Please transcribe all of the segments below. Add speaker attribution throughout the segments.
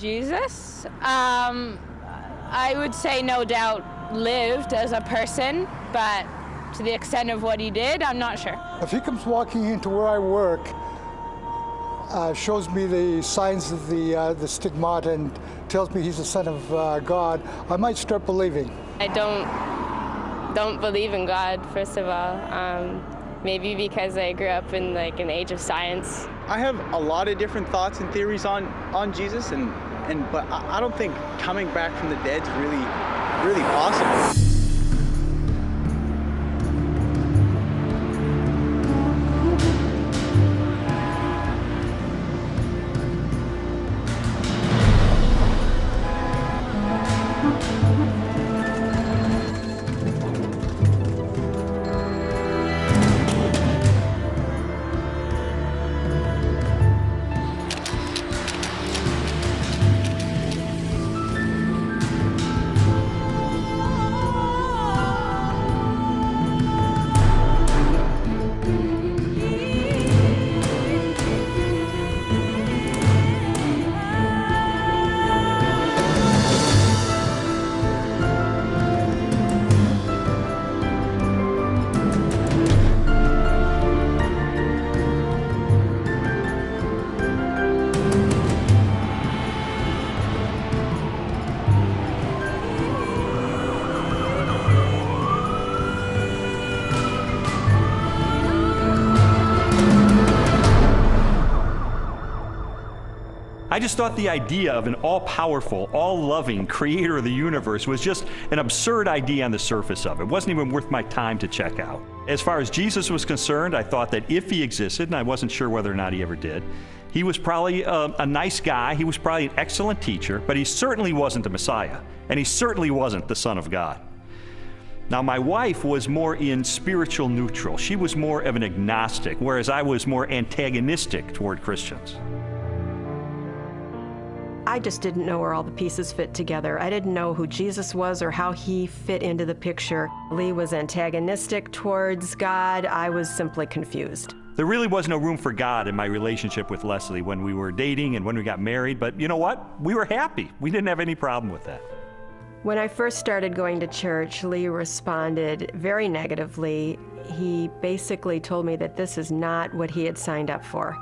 Speaker 1: Jesus? I would say no doubt lived as a person, but to the extent of what he did, I'm not sure.
Speaker 2: If he comes walking into where I work, shows me the signs of the stigmata and tells me he's the Son of God, I might start believing.
Speaker 3: I don't believe in God, first of all. Maybe because I grew up in like an age of science.
Speaker 4: I have a lot of different thoughts and theories on Jesus, but I don't think coming back from the dead's really possible.
Speaker 5: I just thought the idea of an all-powerful, all-loving creator of the universe was just an absurd idea on the surface of it. It wasn't even worth my time to check out. As far as Jesus was concerned, I thought that if he existed, and I wasn't sure whether or not he ever did, he was probably a nice guy, he was probably an excellent teacher, but he certainly wasn't the Messiah, and he certainly wasn't the Son of God. Now, my wife was more in spiritual neutral. She was more of an agnostic, whereas I was more antagonistic toward Christians.
Speaker 6: I just didn't know where all the pieces fit together. I didn't know who Jesus was or how he fit into the picture. Lee was antagonistic towards God. I was simply confused.
Speaker 5: There really was no room for God in my relationship with Leslie when we were dating and when we got married, but you know what? We were happy. We didn't have any problem with that.
Speaker 6: When I first started going to church, Lee responded very negatively. He basically told me that this is not what he had signed up for,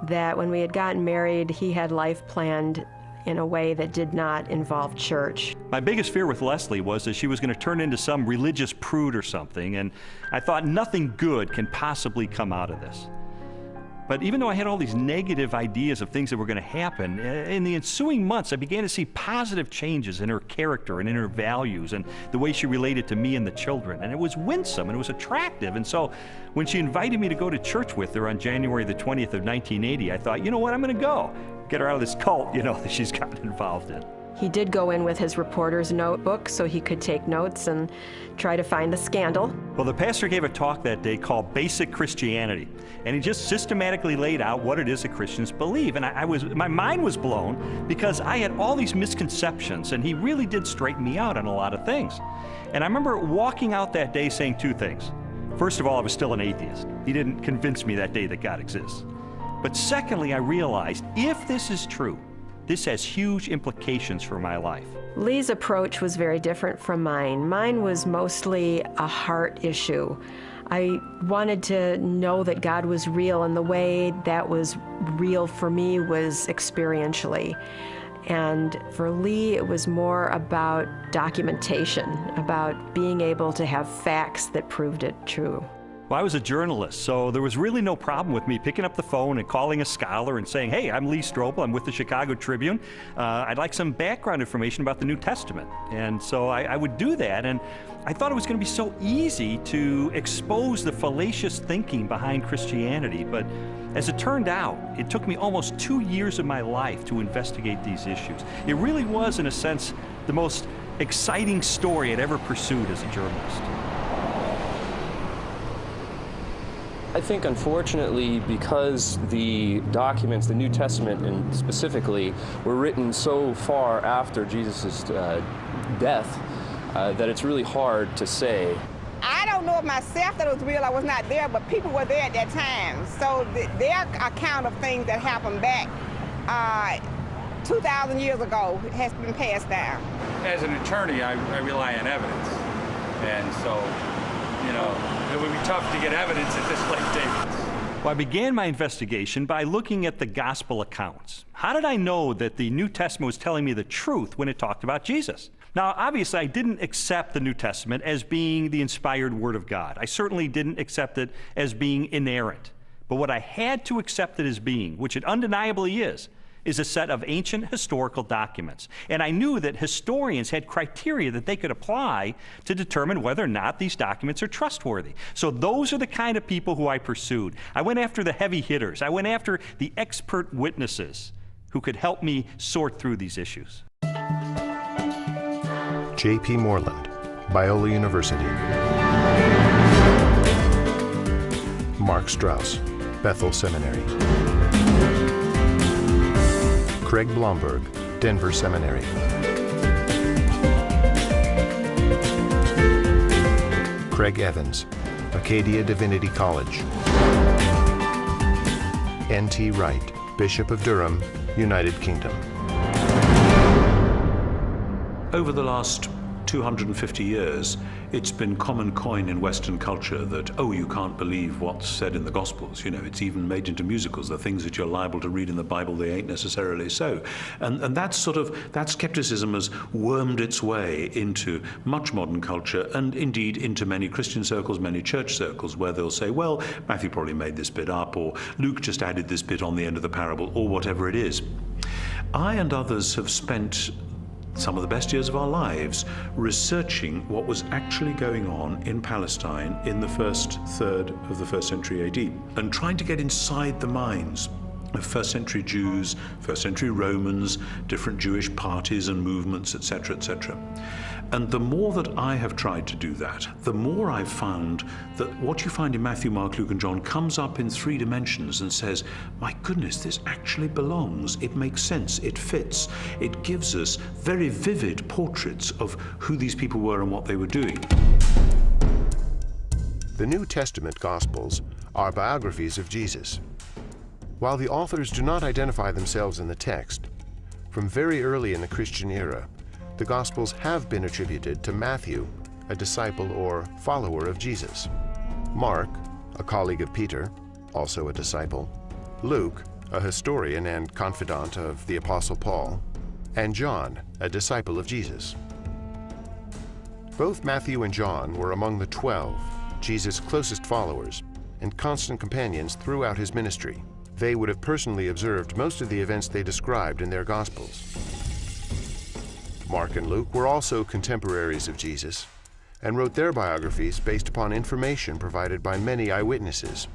Speaker 6: that when we had gotten married, he had life planned in a way that did not involve church.
Speaker 5: My biggest fear with Leslie was that she was going to turn into some religious prude or something, and I thought nothing good can possibly come out of this. But even though I had all these negative ideas of things that were going to happen, in the ensuing months I began to see positive changes in her character and in her values and the way she related to me and the children. And it was winsome and it was attractive. And so when she invited me to go to church with her on January the 20th of 1980, I thought, you know what, I'm going to go. Get her out of this cult, you know, that she's gotten involved in.
Speaker 6: He did go in with his reporter's notebook so he could take notes and try to find the scandal.
Speaker 5: Well, the pastor gave a talk that day called Basic Christianity, and he just systematically laid out what it is that Christians believe. And my mind was blown because I had all these misconceptions, and he really did straighten me out on a lot of things. And I remember walking out that day saying two things. First of all, I was still an atheist. He didn't convince me that day that God exists. But secondly, I realized if this is true, this has huge implications for my life.
Speaker 6: Lee's approach was very different from mine. Mine was mostly a heart issue. I wanted to know that God was real, and the way that was real for me was experientially. And for Lee, it was more about documentation, about being able to have facts that proved it true.
Speaker 5: Well, I was a journalist, so there was really no problem with me picking up the phone and calling a scholar and saying, hey, I'm Lee Strobel, I'm with the Chicago Tribune. I'd like some background information about the New Testament. And so I would do that, and I thought it was going to be so easy to expose the fallacious thinking behind Christianity. But as it turned out, it took me almost 2 years of my life to investigate these issues. It really was, in a sense, the most exciting story I'd ever pursued as a journalist.
Speaker 7: I think, unfortunately, because the documents, the New Testament and specifically, were written so far after Jesus' death, that it's really hard to say.
Speaker 8: I don't know if myself that it was real, I was not there, but people were there at that time. So their account of things that happened back 2,000 years ago has been passed down.
Speaker 9: As an attorney, I rely on evidence. And so, you know, it would be tough to get evidence at this late date.
Speaker 5: Well, I began my investigation by looking at the gospel accounts. How did I know that the New Testament was telling me the truth when it talked about Jesus? Now, obviously, I didn't accept the New Testament as being the inspired Word of God. I certainly didn't accept it as being inerrant. But what I had to accept it as being, which it undeniably is a set of ancient historical documents. And I knew that historians had criteria that they could apply to determine whether or not these documents are trustworthy. So those are the kind of people who I pursued. I went after the heavy hitters. I went after the expert witnesses who could help me sort through these issues.
Speaker 10: J.P. Moreland, Biola University. Mark Strauss, Bethel Seminary. Craig Blomberg, Denver Seminary. Craig Evans, Acadia Divinity College. N.T. Wright, Bishop of Durham, United Kingdom.
Speaker 11: Over the last 250 years, it's been common coin in Western culture that, oh, you can't believe what's said in the Gospels. You know, it's even made into musicals. The things that you're liable to read in the Bible, they ain't necessarily so. And that skepticism has wormed its way into much modern culture, and indeed into many Christian circles, many church circles, where they'll say, well, Matthew probably made this bit up, or Luke just added this bit on the end of the parable, or whatever it is. I and others have spent some of the best years of our lives researching what was actually going on in Palestine in the first third of the first century AD, and trying to get inside the minds of first century Jews, first century Romans, different Jewish parties and movements, etc., etc. And the more that I have tried to do that, the more I've found that what you find in Matthew, Mark, Luke, and John comes up in 3 dimensions and says, my goodness, this actually belongs, it makes sense, it fits, it gives us very vivid portraits of who these people were and what they were doing.
Speaker 10: The New Testament Gospels are biographies of Jesus. While the authors do not identify themselves in the text, from very early in the Christian era, the Gospels have been attributed to Matthew, a disciple or follower of Jesus, Mark, a colleague of Peter, also a disciple, Luke, a historian and confidant of the Apostle Paul, and John, a disciple of Jesus. Both Matthew and John were among the 12, Jesus' closest followers, and constant companions throughout his ministry. They would have personally observed most of the events they described in their Gospels. Mark and Luke were also contemporaries of Jesus and wrote their biographies based upon information provided by many eyewitnesses.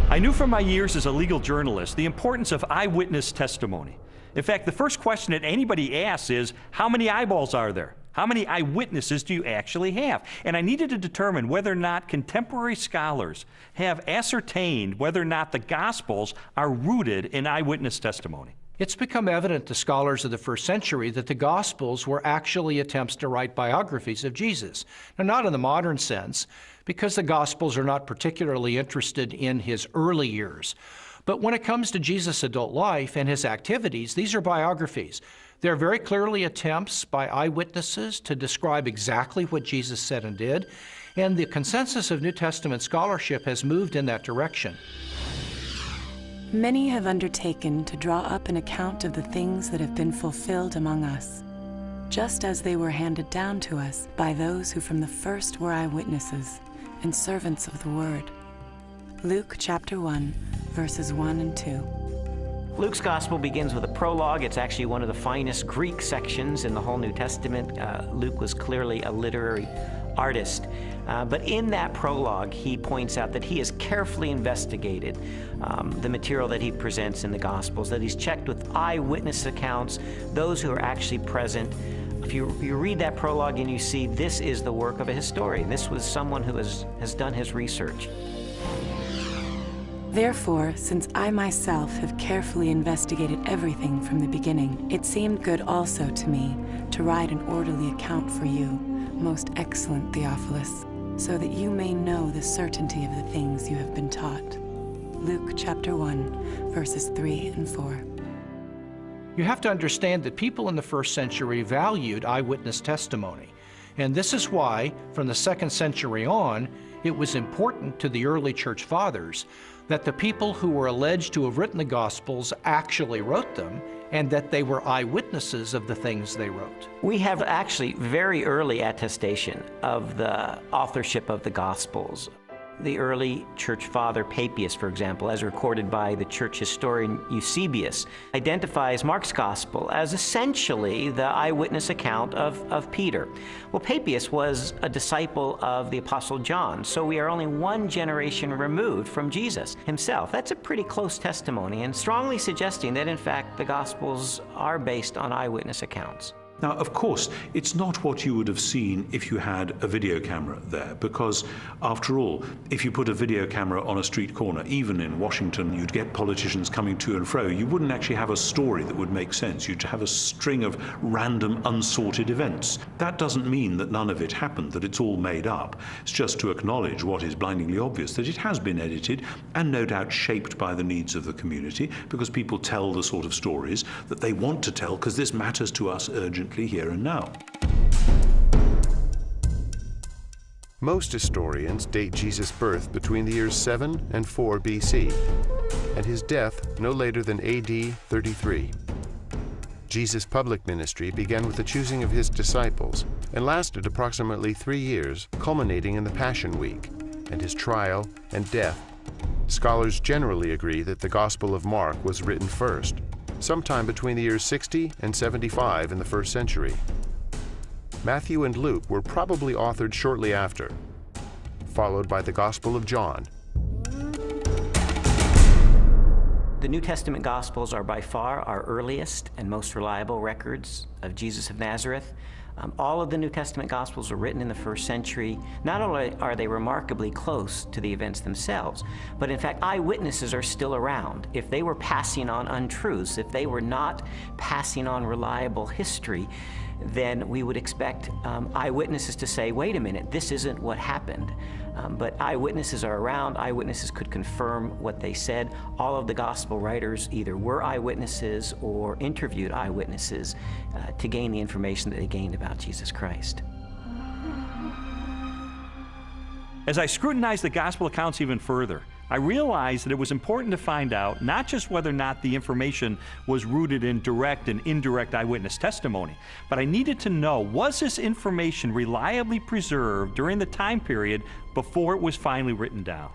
Speaker 5: I knew from my years as a legal journalist the importance of eyewitness testimony. In fact, the first question that anybody asks is, how many eyeballs are there? How many eyewitnesses do you actually have? And I needed to determine whether or not contemporary scholars have ascertained whether or not the Gospels are rooted in eyewitness testimony.
Speaker 12: It's become evident to scholars of the first century that the Gospels were actually attempts to write biographies of Jesus. Now, not in the modern sense, because the Gospels are not particularly interested in his early years. But when it comes to Jesus' adult life and his activities, these are biographies. They're very clearly attempts by eyewitnesses to describe exactly what Jesus said and did, and the consensus of New Testament scholarship has moved in that direction.
Speaker 13: Many have undertaken to draw up an account of the things that have been fulfilled among us, just as they were handed down to us by those who from the first were eyewitnesses and servants of the Word. Luke chapter 1, verses 1 and 2.
Speaker 14: Luke's gospel begins with a prologue. It's actually one of the finest Greek sections in the whole New Testament. Luke was clearly a literary artist. But in that prologue, he points out that he has carefully investigated the material that he presents in the Gospels, that he's checked with eyewitness accounts, those who are actually present. If you read that prologue and you see this is the work of a historian, this was someone who has done his research.
Speaker 13: Therefore, since I myself have carefully investigated everything from the beginning, it seemed good also to me to write an orderly account for you, most excellent Theophilus, so that you may know the certainty of the things you have been taught. Luke chapter 1, verses 3 and 4.
Speaker 12: You have to understand that people in the first century valued eyewitness testimony. And this is why, from the 2nd century on, it was important to the early church fathers that the people who were alleged to have written the Gospels actually wrote them, and that they were eyewitnesses of the things they wrote.
Speaker 14: We have actually very early attestation of the authorship of the Gospels. The early church father Papias, for example, as recorded by the church historian Eusebius, identifies Mark's gospel as essentially the eyewitness account of Peter. Well, Papias was a disciple of the Apostle John, so we are only one generation removed from Jesus himself. That's a pretty close testimony, and strongly suggesting that, in fact, the Gospels are based on eyewitness accounts.
Speaker 11: Now, of course, it's not what you would have seen if you had a video camera there, because, after all, if you put a video camera on a street corner, even in Washington, you'd get politicians coming to and fro. You wouldn't actually have a story that would make sense. You'd have a string of random, unsorted events. That doesn't mean that none of it happened, that it's all made up. It's just to acknowledge what is blindingly obvious, that it has been edited and no doubt shaped by the needs of the community, because people tell the sort of stories that they want to tell, because this matters to us urgently here and now.
Speaker 10: Most historians date Jesus' birth between the years 7 and 4 BC, and his death no later than AD 33. Jesus' public ministry began with the choosing of his disciples and lasted approximately 3 years, culminating in the Passion Week and his trial and death. Scholars generally agree that the Gospel of Mark was written first, sometime between the years 60 and 75 in the 1st century. Matthew and Luke were probably authored shortly after, followed by the Gospel of John.
Speaker 14: The New Testament Gospels are by far our earliest and most reliable records of Jesus of Nazareth. All of the New Testament Gospels were written in the 1st century. Not only are they remarkably close to the events themselves, but in fact, eyewitnesses are still around. If they were passing on untruths, if they were not passing on reliable history, then we would expect eyewitnesses to say, wait a minute, this isn't what happened. But eyewitnesses are around. Eyewitnesses could confirm what they said. All of the gospel writers either were eyewitnesses or interviewed eyewitnesses to gain the information that they gained about Jesus Christ.
Speaker 5: As I scrutinized the gospel accounts even further, I realized that it was important to find out not just whether or not the information was rooted in direct and indirect eyewitness testimony, but I needed to know, was this information reliably preserved during the time period before it was finally written down?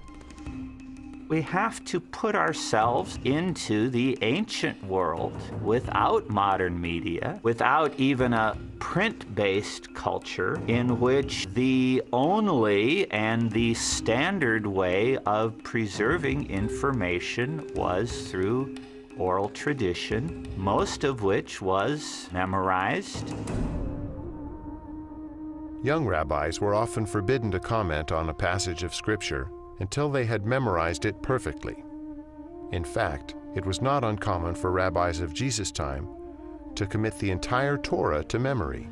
Speaker 15: We have to put ourselves into the ancient world without modern media, without even a print-based culture in which the only and the standard way of preserving information was through oral tradition, most of which was memorized.
Speaker 10: Young rabbis were often forbidden to comment on a passage of Scripture until they had memorized it perfectly. In fact, it was not uncommon for rabbis of Jesus' time to commit the entire Torah to memory.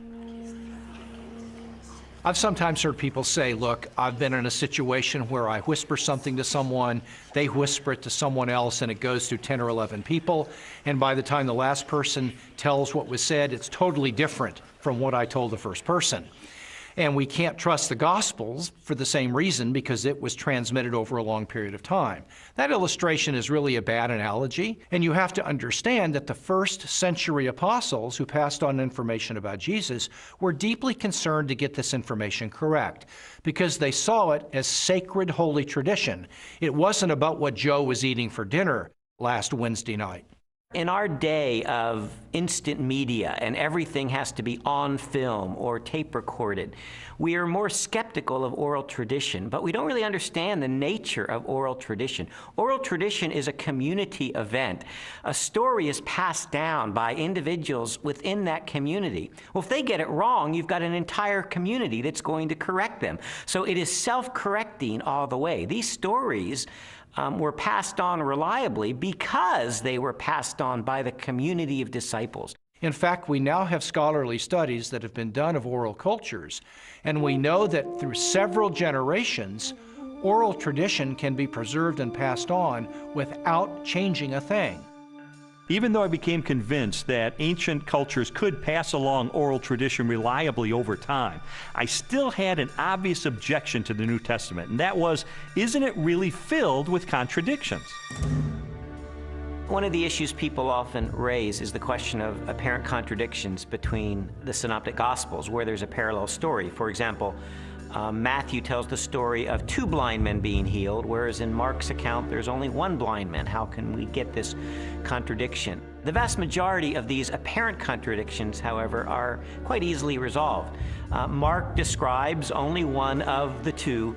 Speaker 12: I've sometimes heard people say, look, I've been in a situation where I whisper something to someone, they whisper it to someone else, and it goes through 10 or 11 people, and by the time the last person tells what was said, it's totally different from what I told the first person. And we can't trust the Gospels for the same reason, because it was transmitted over a long period of time. That illustration is really a bad analogy, and you have to understand that the 1st century apostles who passed on information about Jesus were deeply concerned to get this information correct, because they saw it as sacred, holy tradition. It wasn't about what Joe was eating for dinner last Wednesday night.
Speaker 14: In our day of instant media and everything has to be on film or tape recorded, we are more skeptical of oral tradition, but we don't really understand the nature of oral tradition. Oral tradition is a community event. A story is passed down by individuals within that community. Well, if they get it wrong, you've got an entire community that's going to correct them. So it is self-correcting all the way. These stories were passed on reliably because they were passed on by the community of disciples.
Speaker 12: In fact, we now have scholarly studies that have been done of oral cultures, and we know that through several generations, Oral tradition can be preserved and passed on without changing a thing.
Speaker 5: Even though I became convinced that ancient cultures could pass along oral tradition reliably over time, I still had an obvious objection to the New Testament, and that was, isn't it really filled with contradictions?
Speaker 14: One of the issues people often raise is the question of apparent contradictions between the Synoptic Gospels, where there's a parallel story. For example, Matthew tells the story of 2 blind men being healed, whereas in Mark's account there's only 1 blind man. How can we get this contradiction? The vast majority of these apparent contradictions, however, are quite easily resolved. Mark describes only one of the 2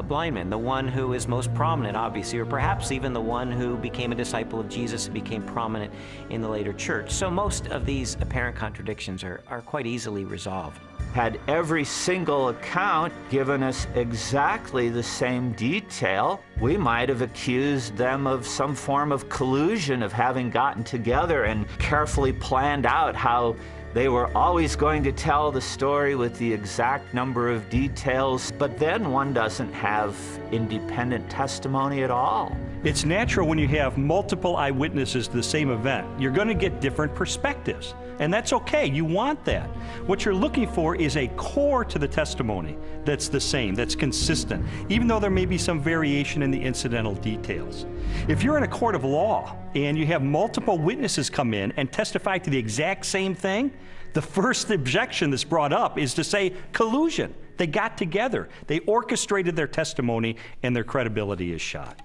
Speaker 14: blind men, the one who is most prominent, obviously, or perhaps even the one who became a disciple of Jesus and became prominent in the later church. So most of these apparent contradictions are quite easily resolved.
Speaker 15: Had every single account given us exactly the same detail, we might have accused them of some form of collusion, of having gotten together and carefully planned out how they were always going to tell the story with the exact number of details, but then one doesn't have independent testimony at all.
Speaker 5: It's natural when you have multiple eyewitnesses to the same event. You're going to get different perspectives, and that's okay. You want that. What you're looking for is a core to the testimony that's the same, that's consistent, even though there may be some variation in the incidental details. If you're in a court of law and you have multiple witnesses come in and testify to the exact same thing, the first objection that's brought up is to say collusion. They got together, they orchestrated their testimony, and their credibility is shot.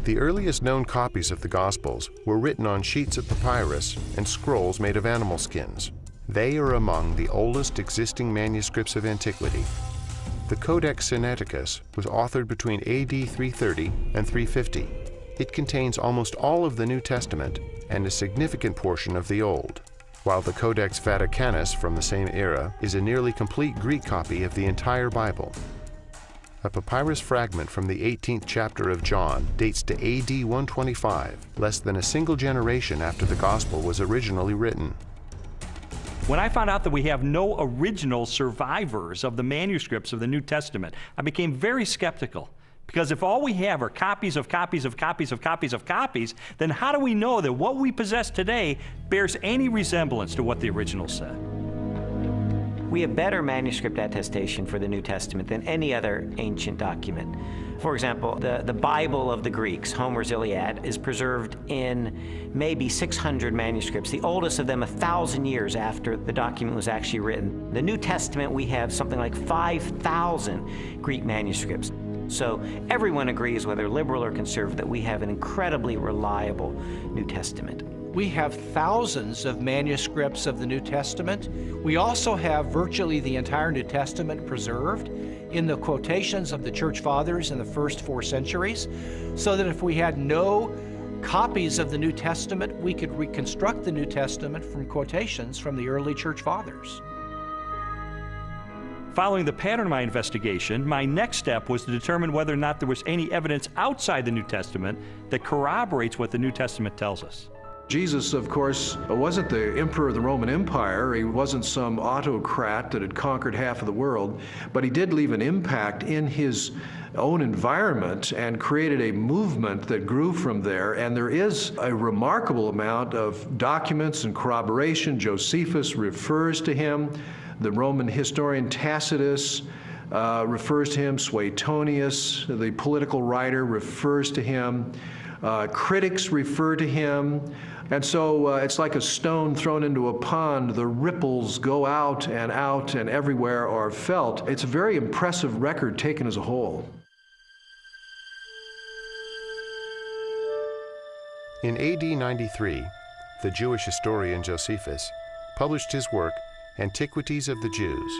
Speaker 10: The earliest known copies of the Gospels were written on sheets of papyrus and scrolls made of animal skins. They are among the oldest existing manuscripts of antiquity. The Codex Sinaiticus was authored between AD 330 and 350. It contains almost all of the New Testament and a significant portion of the Old, while the Codex Vaticanus from the same era is a nearly complete Greek copy of the entire Bible. A papyrus fragment from the 18th chapter of John dates to AD 125, less than a single generation after the Gospel was originally written.
Speaker 5: When I found out that we have no original survivors of the manuscripts of the New Testament, I became very skeptical. Because if all we have are copies of copies of copies of copies of copies, then how do we know that what we possess today bears any resemblance to what the original said?
Speaker 14: We have better manuscript attestation for the New Testament than any other ancient document. For example, the Bible of the Greeks, Homer's Iliad, is preserved in maybe 600 manuscripts, the oldest of them 1,000 years after the document was actually written. The New Testament, we have something like 5,000 Greek manuscripts. So everyone agrees, whether liberal or conservative, that we have an incredibly reliable New Testament.
Speaker 12: We have thousands of manuscripts of the New Testament. We also have virtually the entire New Testament preserved in the quotations of the Church Fathers in the first 4 centuries, so that if we had no copies of the New Testament, we could reconstruct the New Testament from quotations from the early Church Fathers.
Speaker 5: Following the pattern of my investigation, my next step was to determine whether or not there was any evidence outside the New Testament that corroborates what the New Testament tells us.
Speaker 11: Jesus, of course, wasn't the emperor of the Roman Empire. He wasn't some autocrat that had conquered half of the world, but he did leave an impact in his own environment and created a movement that grew from there. And there is a remarkable amount of documents and corroboration. Josephus refers to him. The Roman historian Tacitus refers to him. Suetonius, the political writer, refers to him. Critics refer to him. And so it's like a stone thrown into a pond. The ripples go out and everywhere are felt. It's a very impressive record taken as a whole.
Speaker 10: In AD 93, the Jewish historian Josephus published his work, Antiquities of the Jews.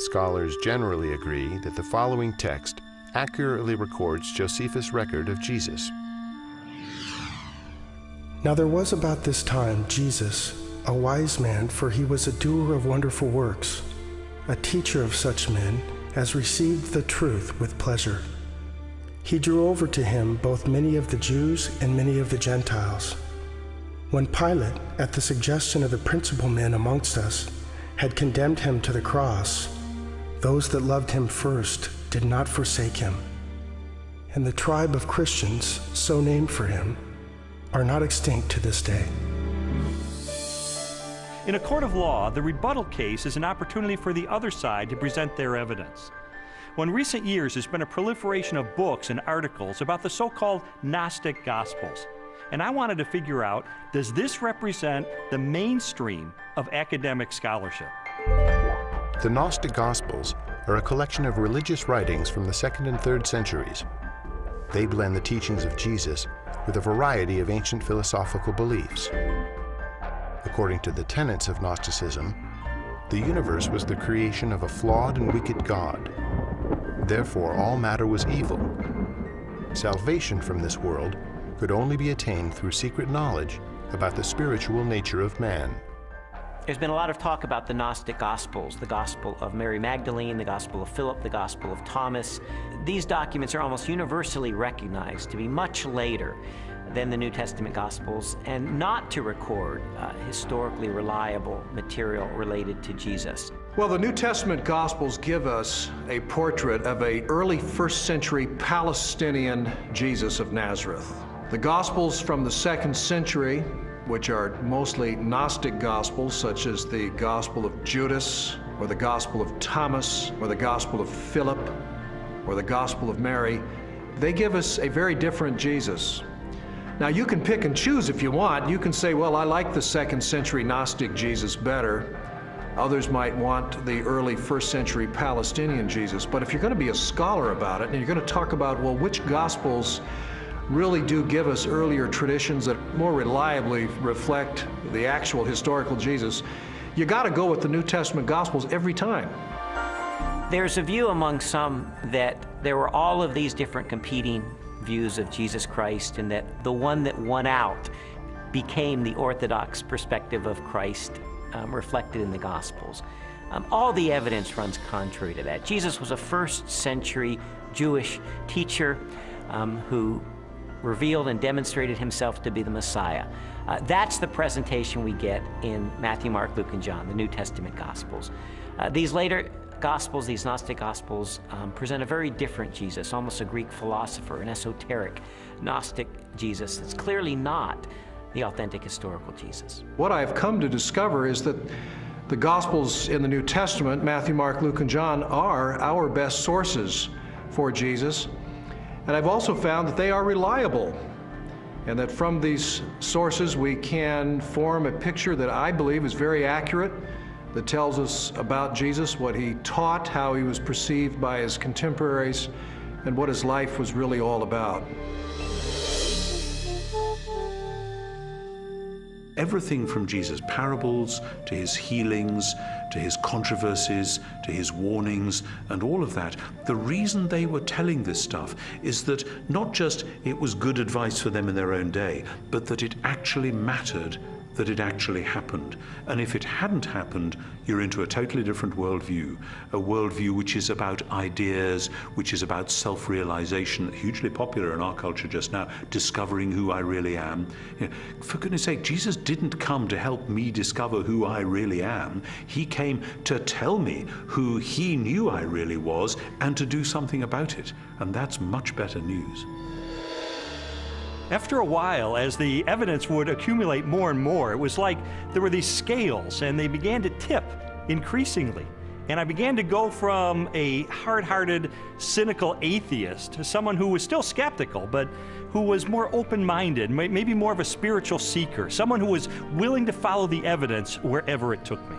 Speaker 10: Scholars generally agree that the following text accurately records Josephus' record of Jesus.
Speaker 16: Now there was about this time Jesus, a wise man, for he was a doer of wonderful works, a teacher of such men as received the truth with pleasure. He drew over to him both many of the Jews and many of the Gentiles. When Pilate, at the suggestion of the principal men amongst us, had condemned him to the cross, those that loved him first did not forsake him, and the tribe of Christians, so named for him, are not extinct to this day.
Speaker 5: In a court of law, the rebuttal case is an opportunity for the other side to present their evidence. Well, in recent years, there's been a proliferation of books and articles about the so-called Gnostic Gospels. And I wanted to figure out, does this represent the mainstream of academic scholarship?
Speaker 10: The Gnostic Gospels are a collection of religious writings from the 2nd and 3rd centuries. They blend the teachings of Jesus with a variety of ancient philosophical beliefs. According to the tenets of Gnosticism, the universe was the creation of a flawed and wicked God. Therefore, all matter was evil. Salvation from this world could only be attained through secret knowledge about the spiritual nature of man.
Speaker 14: There's been a lot of talk about the Gnostic Gospels, the Gospel of Mary Magdalene, the Gospel of Philip, the Gospel of Thomas. These documents are almost universally recognized to be much later than the New Testament Gospels and not to record historically reliable material related to Jesus.
Speaker 12: Well, the New Testament Gospels give us a portrait of an early 1st century Palestinian Jesus of Nazareth. The Gospels from the 2nd century, which are mostly Gnostic Gospels, such as the Gospel of Judas, or the Gospel of Thomas, or the Gospel of Philip, or the Gospel of Mary, they give us a very different Jesus. Now, you can pick and choose if you want. You can say, well, I like the 2nd century Gnostic Jesus better. Others might want the early 1st century Palestinian Jesus. But if you're going to be a scholar about it, and you're going to talk about, well, which Gospels really do give us earlier traditions that more reliably reflect the actual historical Jesus, you got to go with the New Testament Gospels every time.
Speaker 14: There's a view among some that there were all of these different competing views of Jesus Christ, and that the one that won out became the orthodox perspective of Christ reflected in the Gospels. All the evidence runs contrary to that. Jesus was a 1st century Jewish teacher who revealed and demonstrated himself to be the Messiah. That's the presentation we get in Matthew, Mark, Luke, and John, the New Testament Gospels. These later Gospels, these Gnostic Gospels, present a very different Jesus, almost a Greek philosopher, an esoteric Gnostic Jesus that's clearly not the authentic historical Jesus.
Speaker 12: What I've come to discover is that the Gospels in the New Testament, Matthew, Mark, Luke, and John, are our best sources for Jesus. And I've also found that they are reliable, and that from these sources we can form a picture that I believe is very accurate, that tells us about Jesus, what he taught, how he was perceived by his contemporaries, and what his life was really all about.
Speaker 11: Everything from Jesus' parables, to his healings, to his controversies, to his warnings, and all of that, the reason they were telling this stuff is that not just it was good advice for them in their own day, but that it actually mattered, that it actually happened. And if it hadn't happened, you're into a totally different worldview, a worldview which is about ideas, which is about self-realization, hugely popular in our culture just now, discovering who I really am. You know, for goodness sake, Jesus didn't come to help me discover who I really am. He came to tell me who he knew I really was and to do something about it. And that's much better news.
Speaker 5: After a while, as the evidence would accumulate more and more, it was like there were these scales and they began to tip increasingly. And I began to go from a hard-hearted, cynical atheist to someone who was still skeptical, but who was more open-minded, maybe more of a spiritual seeker, someone who was willing to follow the evidence wherever it took me.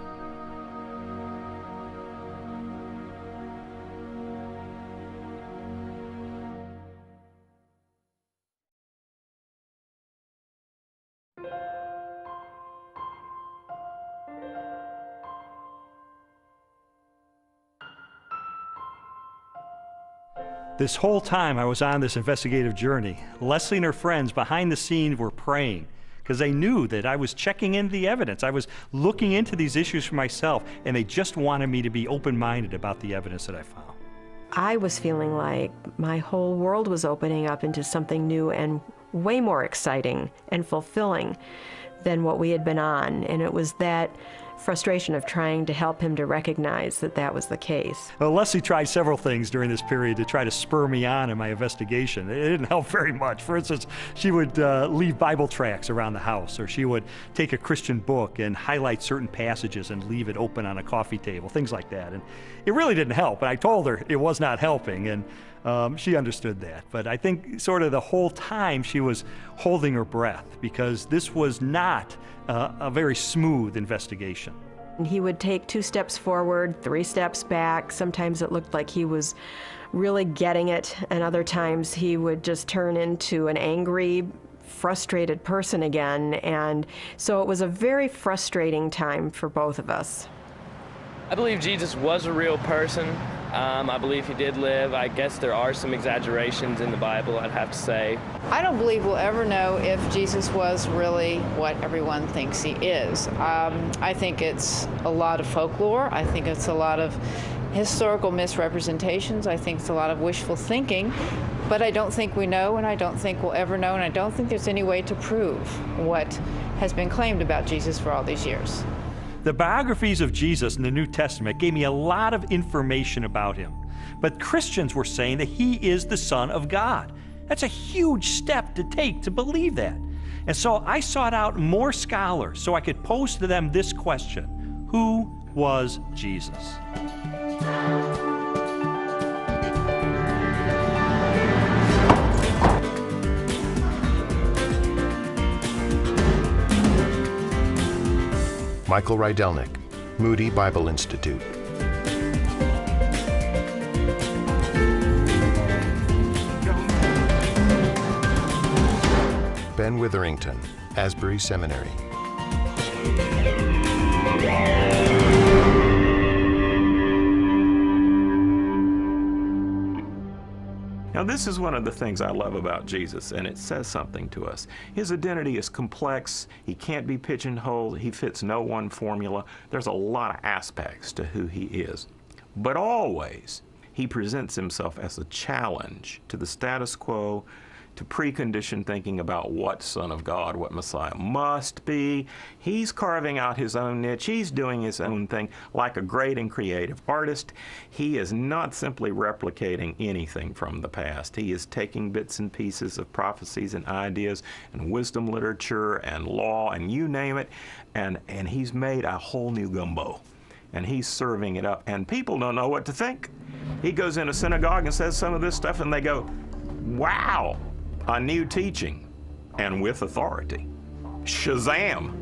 Speaker 5: This whole time I was on this investigative journey, Leslie and her friends behind the scenes were praying because they knew that I was checking into the evidence. I was looking into these issues for myself, and they just wanted me to be open-minded about the evidence that I found.
Speaker 6: I was feeling like my whole world was opening up into something new and way more exciting and fulfilling than what we had been on. And it was that frustration of trying to help him to recognize that that was the case.
Speaker 5: Well, Leslie tried several things during this period to try to spur me on in my investigation. It didn't help very much. For instance, she would leave Bible tracts around the house, or she would take a Christian book and highlight certain passages and leave it open on a coffee table, things like that. And it really didn't help, and I told her it was not helping, and she understood that. But I think sort of the whole time she was holding her breath, because this was not a very smooth investigation.
Speaker 6: He would take 2 steps forward, 3 steps back. Sometimes it looked like he was really getting it, and other times he would just turn into an angry, frustrated person again. And so it was a very frustrating time for both of us.
Speaker 7: I believe Jesus was a real person. I believe he did live. I guess there are some exaggerations in the Bible, I'd have to say.
Speaker 17: I don't believe we'll ever know if Jesus was really what everyone thinks he is. I think it's a lot of folklore. I think it's a lot of historical misrepresentations. I think it's a lot of wishful thinking. But I don't think we know, and I don't think we'll ever know, and I don't think there's any way to prove what has been claimed about Jesus for all these years.
Speaker 5: The biographies of Jesus in the New Testament gave me a lot of information about him. But Christians were saying that he is the Son of God. That's a huge step to take to believe that. And so I sought out more scholars so I could pose to them this question: who was Jesus?
Speaker 10: Michael Rydelnik, Moody Bible Institute. Ben Witherington, Asbury Seminary.
Speaker 18: Now, this is one of the things I love about Jesus, and it says something to us. His identity is complex. He can't be pigeonholed. He fits no one formula. There's a lot of aspects to who he is. But always, he presents himself as a challenge to the status quo, to preconditioned thinking about what Son of God, what Messiah must be. He's carving out his own niche. He's doing his own thing like a great and creative artist. He is not simply replicating anything from the past. He is taking bits and pieces of prophecies and ideas and wisdom literature and law and you name it, and he's made a whole new gumbo. And he's serving it up, and people don't know what to think. He goes in a synagogue and says some of this stuff, and they go, wow, a new teaching, and with authority. Shazam!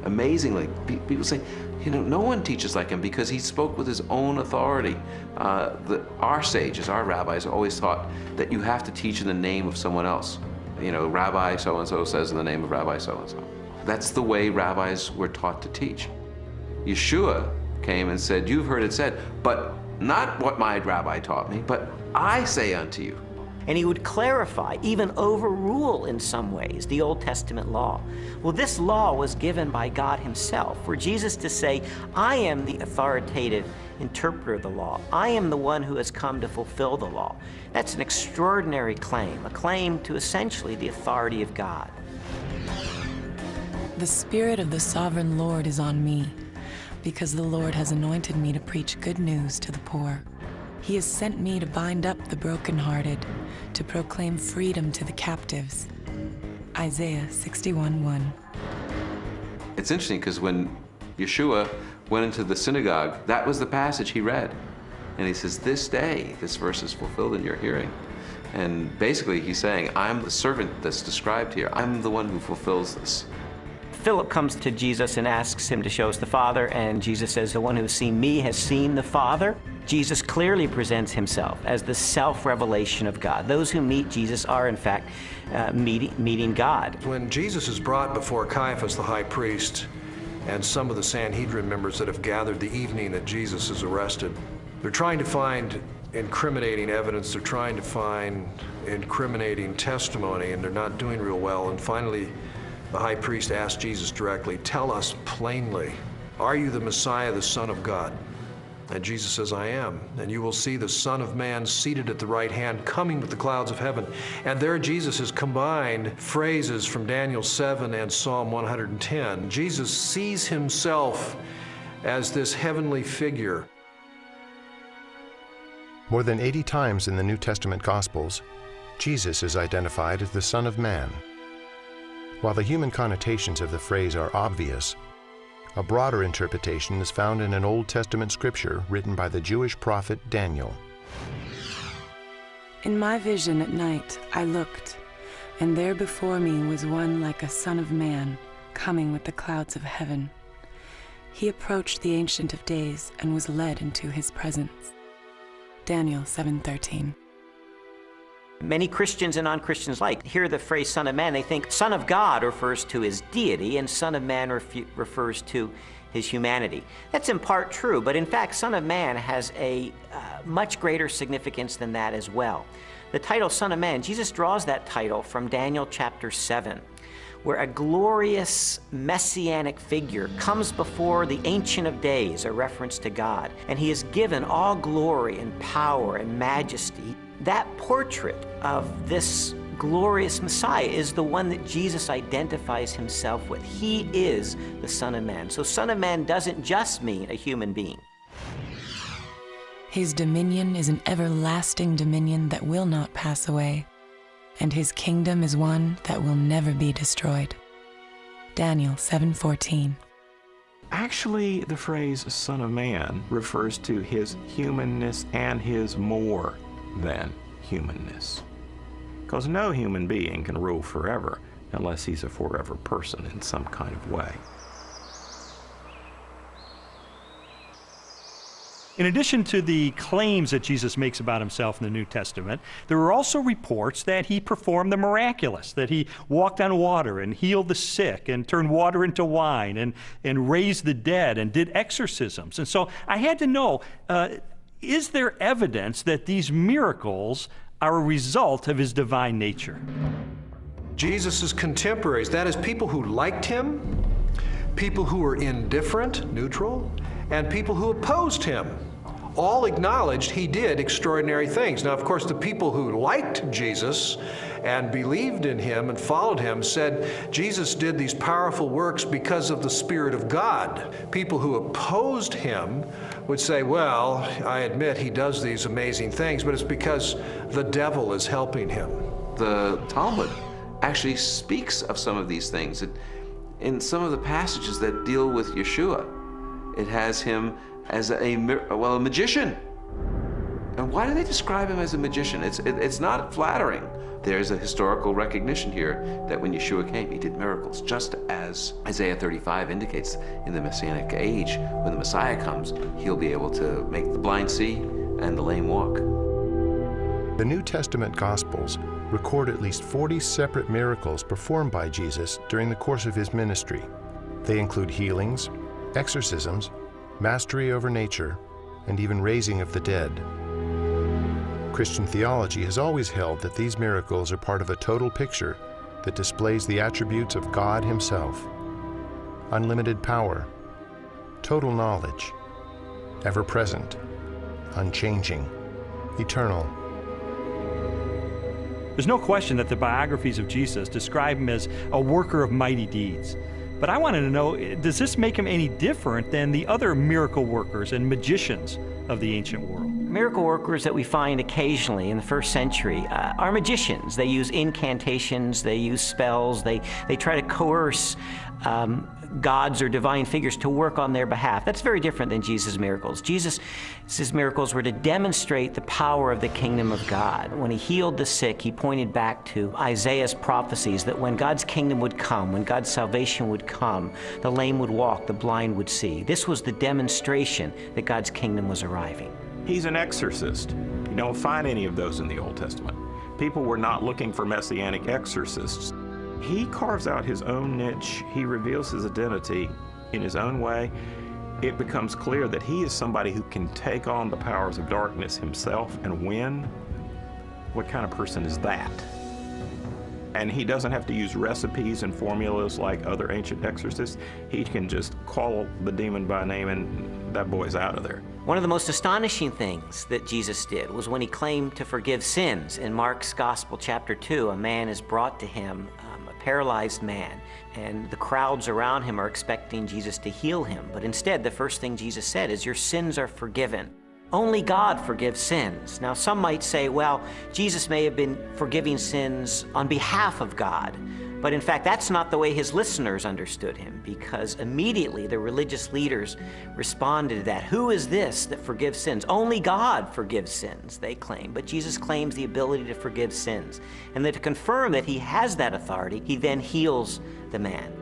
Speaker 19: Amazingly, people say, you know, no one teaches like him because he spoke with his own authority. Our sages, our rabbis, always taught that you have to teach in the name of someone else. You know, Rabbi so-and-so says in the name of Rabbi so-and-so. That's the way rabbis were taught to teach. Yeshua came and said, you've heard it said, but not what my rabbi taught me, but I say unto you.
Speaker 14: And he would clarify, even overrule in some ways, the Old Testament law. Well, this law was given by God himself, for Jesus to say, I am the authoritative interpreter of the law. I am the one who has come to fulfill the law. That's an extraordinary claim, a claim to essentially the authority of God.
Speaker 13: The Spirit of the Sovereign Lord is on me, because the Lord has anointed me to preach good news to the poor. He has sent me to bind up the brokenhearted, to proclaim freedom to the captives. Isaiah 61:1.
Speaker 19: It's interesting because when Yeshua went into the synagogue, that was the passage he read. And he says, this day, this verse is fulfilled in your hearing. And basically he's saying, I'm the servant that's described here. I'm the one who fulfills this.
Speaker 14: Philip comes to Jesus and asks him to show us the Father, and Jesus says, the one who has seen me has seen the Father. Jesus clearly presents himself as the self-revelation of God. Those who meet Jesus are, in fact, meeting God.
Speaker 12: When Jesus is brought before Caiaphas, the high priest, and some of the Sanhedrin members that have gathered the evening that Jesus is arrested, they're trying to find incriminating evidence, they're trying to find incriminating testimony, and they're not doing real well. And finally, the high priest asked Jesus directly, tell us plainly, are you the Messiah, the Son of God? And Jesus says, I am. And you will see the Son of Man seated at the right hand, coming with the clouds of heaven. And there Jesus has combined phrases from Daniel 7 and Psalm 110. Jesus sees himself as this heavenly figure.
Speaker 10: More than 80 times in the New Testament Gospels, Jesus is identified as the Son of Man. While the human connotations of the phrase are obvious, a broader interpretation is found in an Old Testament scripture written by the Jewish prophet Daniel.
Speaker 13: In my vision at night I looked, and there before me was one like a son of man, coming with the clouds of heaven. He approached the Ancient of Days and was led into his presence. Daniel 7:13.
Speaker 14: Many Christians and non-Christians alike hear the phrase Son of Man, they think Son of God refers to his deity and Son of Man refers to his humanity. That's in part true, but in fact Son of Man has a much greater significance than that as well. The title Son of Man, Jesus draws that title from Daniel chapter 7, where a glorious messianic figure comes before the Ancient of Days, a reference to God, and he is given all glory and power and majesty. That portrait of this glorious Messiah is the one that Jesus identifies himself with. He is the Son of Man. So Son of Man doesn't just mean a human being.
Speaker 13: His dominion is an everlasting dominion that will not pass away, and his kingdom is one that will never be destroyed. Daniel 7:14.
Speaker 18: Actually, the phrase Son of Man refers to his humanness and his more than humanness. Because no human being can rule forever unless he's a forever person in some kind of way.
Speaker 5: In addition to the claims that Jesus makes about himself in the New Testament, there are also reports that he performed the miraculous, that he walked on water and healed the sick and turned water into wine and raised the dead and did exorcisms. And so I had to know, is there evidence that these miracles are a result of his divine nature?
Speaker 12: Jesus' contemporaries, that is, people who liked him, people who were indifferent, neutral, and people who opposed him, all acknowledged he did extraordinary things. Now, of course, the people who liked Jesus and believed in him and followed him said Jesus did these powerful works because of the Spirit of God. People who opposed him would say, well, I admit he does these amazing things, but it's because the devil is helping him.
Speaker 19: The Talmud actually speaks of some of these things. In some of the passages that deal with Yeshua, it has him as a magician. And why do they describe him as a magician? It's not flattering. There's a historical recognition here that when Yeshua came, he did miracles, just as Isaiah 35 indicates in the Messianic age. When the Messiah comes, he'll be able to make the blind see and the lame walk.
Speaker 10: The New Testament Gospels record at least 40 separate miracles performed by Jesus during the course of his ministry. They include healings, exorcisms, mastery over nature, and even raising of the dead. Christian theology has always held that these miracles are part of a total picture that displays the attributes of God himself: unlimited power, total knowledge, ever-present, unchanging, eternal.
Speaker 5: There's no question that the biographies of Jesus describe him as a worker of mighty deeds. But I wanted to know, does this make him any different than the other miracle workers and magicians of the ancient world?
Speaker 14: Miracle workers that we find occasionally in the first century are magicians. They use incantations, they use spells, they try to coerce gods or divine figures to work on their behalf. That's very different than Jesus' miracles. Jesus' miracles were to demonstrate the power of the kingdom of God. When he healed the sick, he pointed back to Isaiah's prophecies that when God's kingdom would come, when God's salvation would come, the lame would walk, the blind would see. This was the demonstration that God's kingdom was arriving.
Speaker 18: He's an exorcist. You don't find any of those in the Old Testament. People were not looking for messianic exorcists. He carves out his own niche. He reveals his identity in his own way. It becomes clear that he is somebody who can take on the powers of darkness himself and win. What kind of person is that? And he doesn't have to use recipes and formulas like other ancient exorcists. He can just call the demon by name and that boy's out of there.
Speaker 14: One of the most astonishing things that Jesus did was when he claimed to forgive sins. In Mark's Gospel, chapter 2, a man is brought to him paralyzed man, and the crowds around him are expecting Jesus to heal him. But instead, the first thing Jesus said is, your sins are forgiven. Only God forgives sins. Now, some might say, well, Jesus may have been forgiving sins on behalf of God. But in fact, that's not the way his listeners understood him, because immediately the religious leaders responded to that. Who is this that forgives sins? Only God forgives sins, they claim. But Jesus claims the ability to forgive sins. And then to confirm that he has that authority, he then heals the man.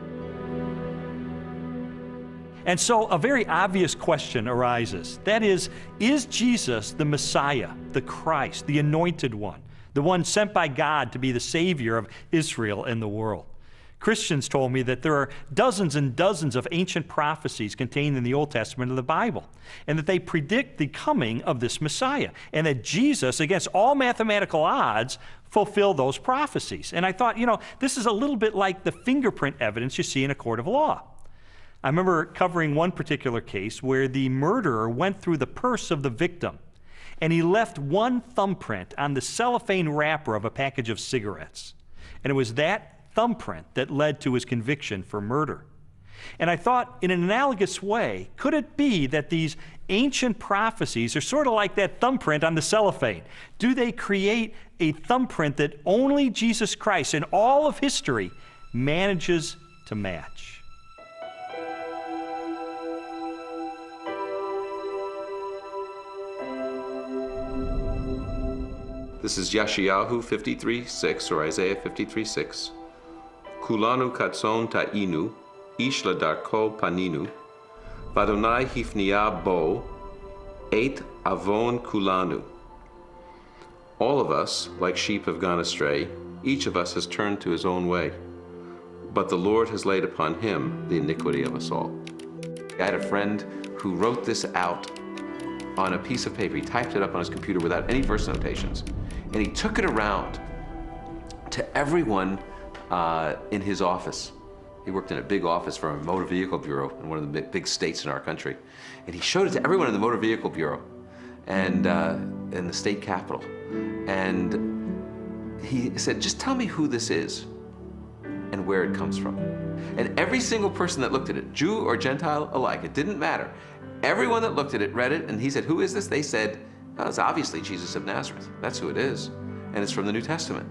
Speaker 5: And so a very obvious question arises. That is Jesus the Messiah, the Christ, the Anointed One, the one sent by God to be the Savior of Israel and the world? Christians told me that there are dozens and dozens of ancient prophecies contained in the Old Testament of the Bible, and that they predict the coming of this Messiah, and that Jesus, against all mathematical odds, fulfill those prophecies. And I thought, this is a little bit like the fingerprint evidence you see in a court of law. I remember covering one particular case where the murderer went through the purse of the victim, and he left one thumbprint on the cellophane wrapper of a package of cigarettes. And it was that thumbprint that led to his conviction for murder. And I thought, in an analogous way, could it be that these ancient prophecies are sort of like that thumbprint on the cellophane? Do they create a thumbprint that only Jesus Christ in all of history manages to match?
Speaker 19: This is Yeshayahu 53:6, or Isaiah 53:6. Kulanu katson ta'inu, ishla darko paninu, vadonai hifnia bo, et avon kulanu. All of us, like sheep, have gone astray. Each of us has turned to his own way. But the Lord has laid upon him the iniquity of us all. I had a friend who wrote this out on a piece of paper. He typed it up on his computer without any verse notations. And he took it around to everyone in his office. He worked in a big office for a motor vehicle bureau in one of the big states in our country. And he showed it to everyone in the motor vehicle bureau and in the state capitol. And he said, just tell me who this is and where it comes from. And every single person that looked at it, Jew or Gentile alike, it didn't matter. Everyone that looked at it read it, and he said, who is this? They said, oh, it's obviously Jesus of Nazareth. That's who it is. And it's from the New Testament.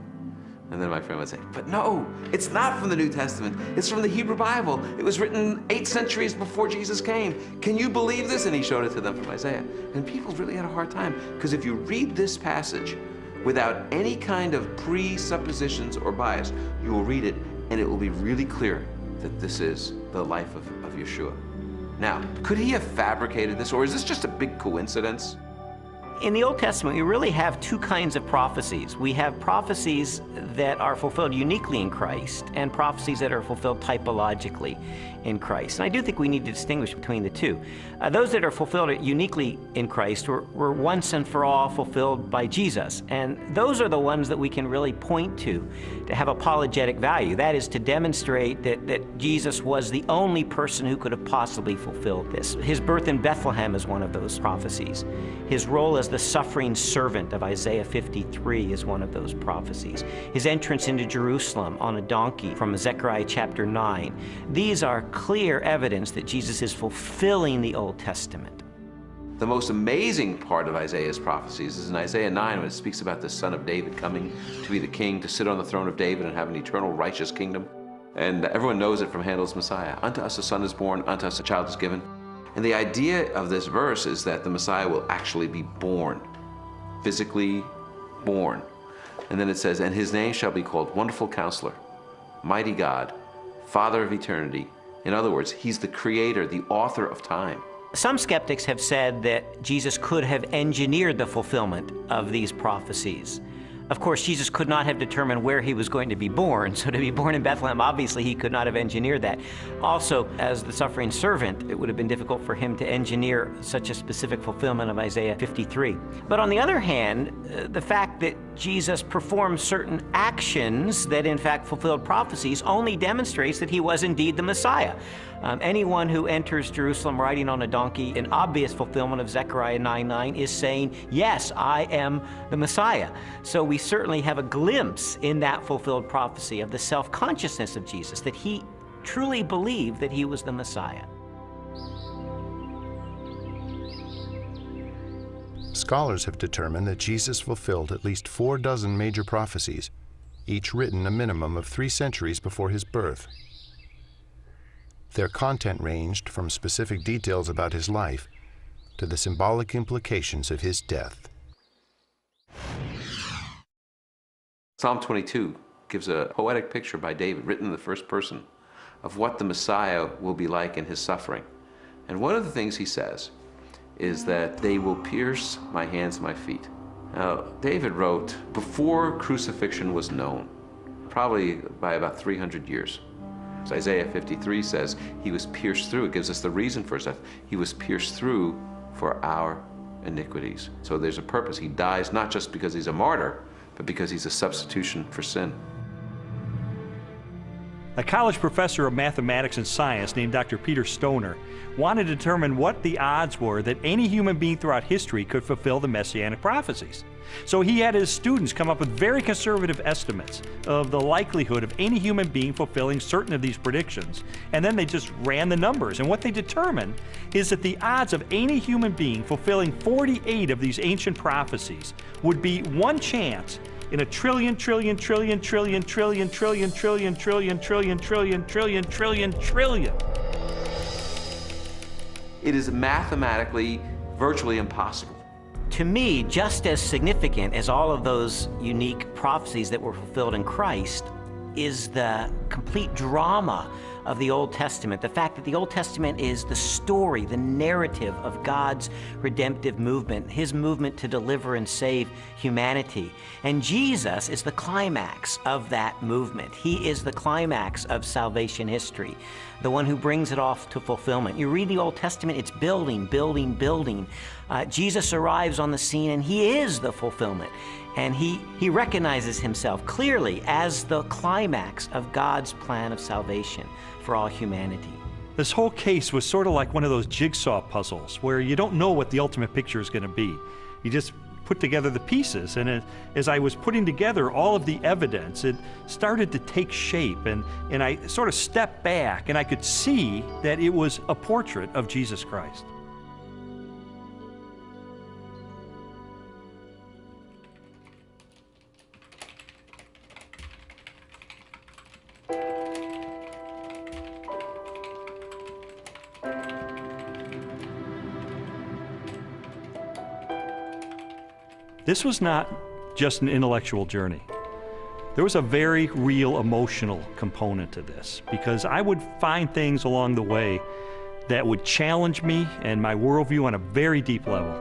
Speaker 19: And then my friend would say, but no, it's not from the New Testament. It's from the Hebrew Bible. It was written 8 centuries before Jesus came. Can you believe this? And he showed it to them from Isaiah. And people really had a hard time, because if you read this passage without any kind of presuppositions or bias, you will read it, and it will be really clear that this is the life of Yeshua. Now, could he have fabricated this, or is this just a big coincidence?
Speaker 14: In the Old Testament, we really have 2 kinds of prophecies. We have prophecies that are fulfilled uniquely in Christ, and prophecies that are fulfilled typologically in Christ. And I do think we need to distinguish between the two. Those that are fulfilled uniquely in Christ were once and for all fulfilled by Jesus. And those are the ones that we can really point to have apologetic value. That is, to demonstrate that Jesus was the only person who could have possibly fulfilled this. His birth in Bethlehem is one of those prophecies. His role as the suffering servant of Isaiah 53 is one of those prophecies. His entrance into Jerusalem on a donkey from Zechariah chapter 9. These are clear evidence that Jesus is fulfilling the Old Testament.
Speaker 19: The most amazing part of Isaiah's prophecies is in Isaiah 9, when it speaks about the Son of David coming to be the king, to sit on the throne of David and have an eternal righteous kingdom. And everyone knows it from Handel's Messiah. Unto us a son is born, unto us a child is given. And the idea of this verse is that the Messiah will actually be born, physically born. And then it says, and his name shall be called Wonderful Counselor, Mighty God, Father of Eternity. In other words, he's the creator, the author of time.
Speaker 14: Some skeptics have said that Jesus could have engineered the fulfillment of these prophecies. Of course, Jesus could not have determined where he was going to be born, so to be born in Bethlehem, obviously he could not have engineered that. Also, as the suffering servant, it would have been difficult for him to engineer such a specific fulfillment of Isaiah 53. But on the other hand, the fact that Jesus performed certain actions that in fact fulfilled prophecies only demonstrates that he was indeed the Messiah. Anyone who enters Jerusalem riding on a donkey in obvious fulfillment of Zechariah 9:9 is saying, yes, I am the Messiah. So we certainly have a glimpse in that fulfilled prophecy of the self-consciousness of Jesus, that he truly believed that he was the Messiah.
Speaker 10: Scholars have determined that Jesus fulfilled at least 4 major prophecies, each written a minimum of 3 centuries before his birth. Their content ranged from specific details about his life to the symbolic implications of his death.
Speaker 19: Psalm 22 gives a poetic picture by David, written in the first person, of what the Messiah will be like in his suffering. And one of the things he says is that they will pierce my hands and my feet. Now, David wrote before crucifixion was known, probably by about 300 years. So Isaiah 53 says he was pierced through. It gives us the reason for his death. He was pierced through for our iniquities. So there's a purpose. He dies not just because he's a martyr, but because he's a substitution for sin.
Speaker 5: A college professor of mathematics and science named Dr. Peter Stoner wanted to determine what the odds were that any human being throughout history could fulfill the messianic prophecies. So he had his students come up with very conservative estimates of the likelihood of any human being fulfilling certain of these predictions, and then they just ran the numbers. And what they determined is that the odds of any human being fulfilling 48 of these ancient prophecies would be 1 chance in a trillion.
Speaker 19: It is mathematically virtually impossible.
Speaker 14: To me, just as significant as all of those unique prophecies that were fulfilled in Christ is the complete drama of the Old Testament. The fact that the Old Testament is the story, the narrative of God's redemptive movement, his movement to deliver and save humanity. And Jesus is the climax of that movement. He is the climax of salvation history, the one who brings it off to fulfillment. You read the Old Testament, it's building, building, building. Jesus arrives on the scene and he is the fulfillment. And he recognizes himself clearly as the climax of God's plan of salvation for all humanity.
Speaker 5: This whole case was sort of like one of those jigsaw puzzles where you don't know what the ultimate picture is going to be. You just put together the pieces, and as I was putting together all of the evidence, it started to take shape, and I sort of stepped back and I could see that it was a portrait of Jesus Christ. This was not just an intellectual journey. There was a very real emotional component to this, because I would find things along the way that would challenge me and my worldview on a very deep level.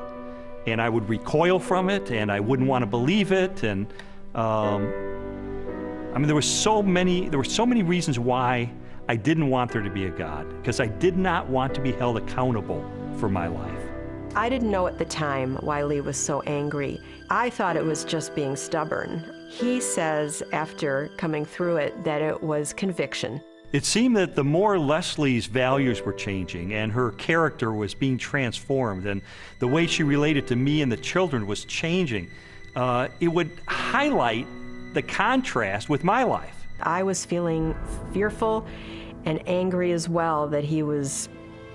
Speaker 5: And I would recoil from it, and I wouldn't want to believe it. And I mean, there were so many reasons why I didn't want there to be a God, because I did not want to be held accountable for my life.
Speaker 6: I didn't know at the time why Lee was so angry. I thought it was just being stubborn. He says, after coming through it, that it was conviction.
Speaker 5: It seemed that the more Leslie's values were changing and her character was being transformed and the way she related to me and the children was changing, it would highlight the contrast with my life.
Speaker 6: I was feeling fearful and angry as well that he was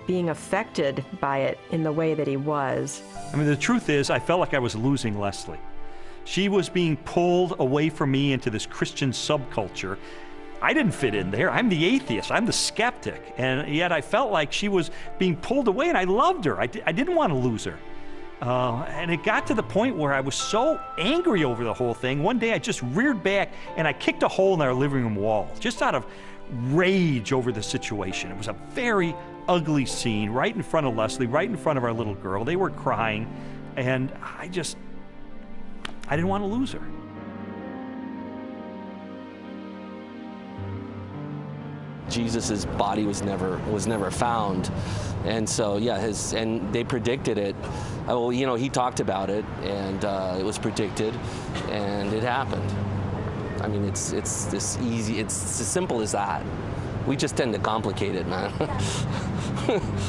Speaker 6: being affected by it in the way that he was.
Speaker 5: I mean, the truth is, I felt like I was losing Leslie. She was being pulled away from me into this Christian subculture. I didn't fit in there. I'm the atheist. I'm the skeptic. And yet I felt like she was being pulled away, and I loved her. I didn't want to lose her. And it got to the point where I was so angry over the whole thing. One day I just reared back and I kicked a hole in our living room wall, just out of rage over the situation. It was a very ugly scene right in front of Leslie, right in front of our little girl. They were crying, and I didn't want to lose her.
Speaker 7: Jesus's body was never found. And so, yeah, and they predicted it. Well, you know, he talked about it, and it was predicted, and it happened. I mean, it's this easy, it's as simple as that. We just tend to complicate it, man.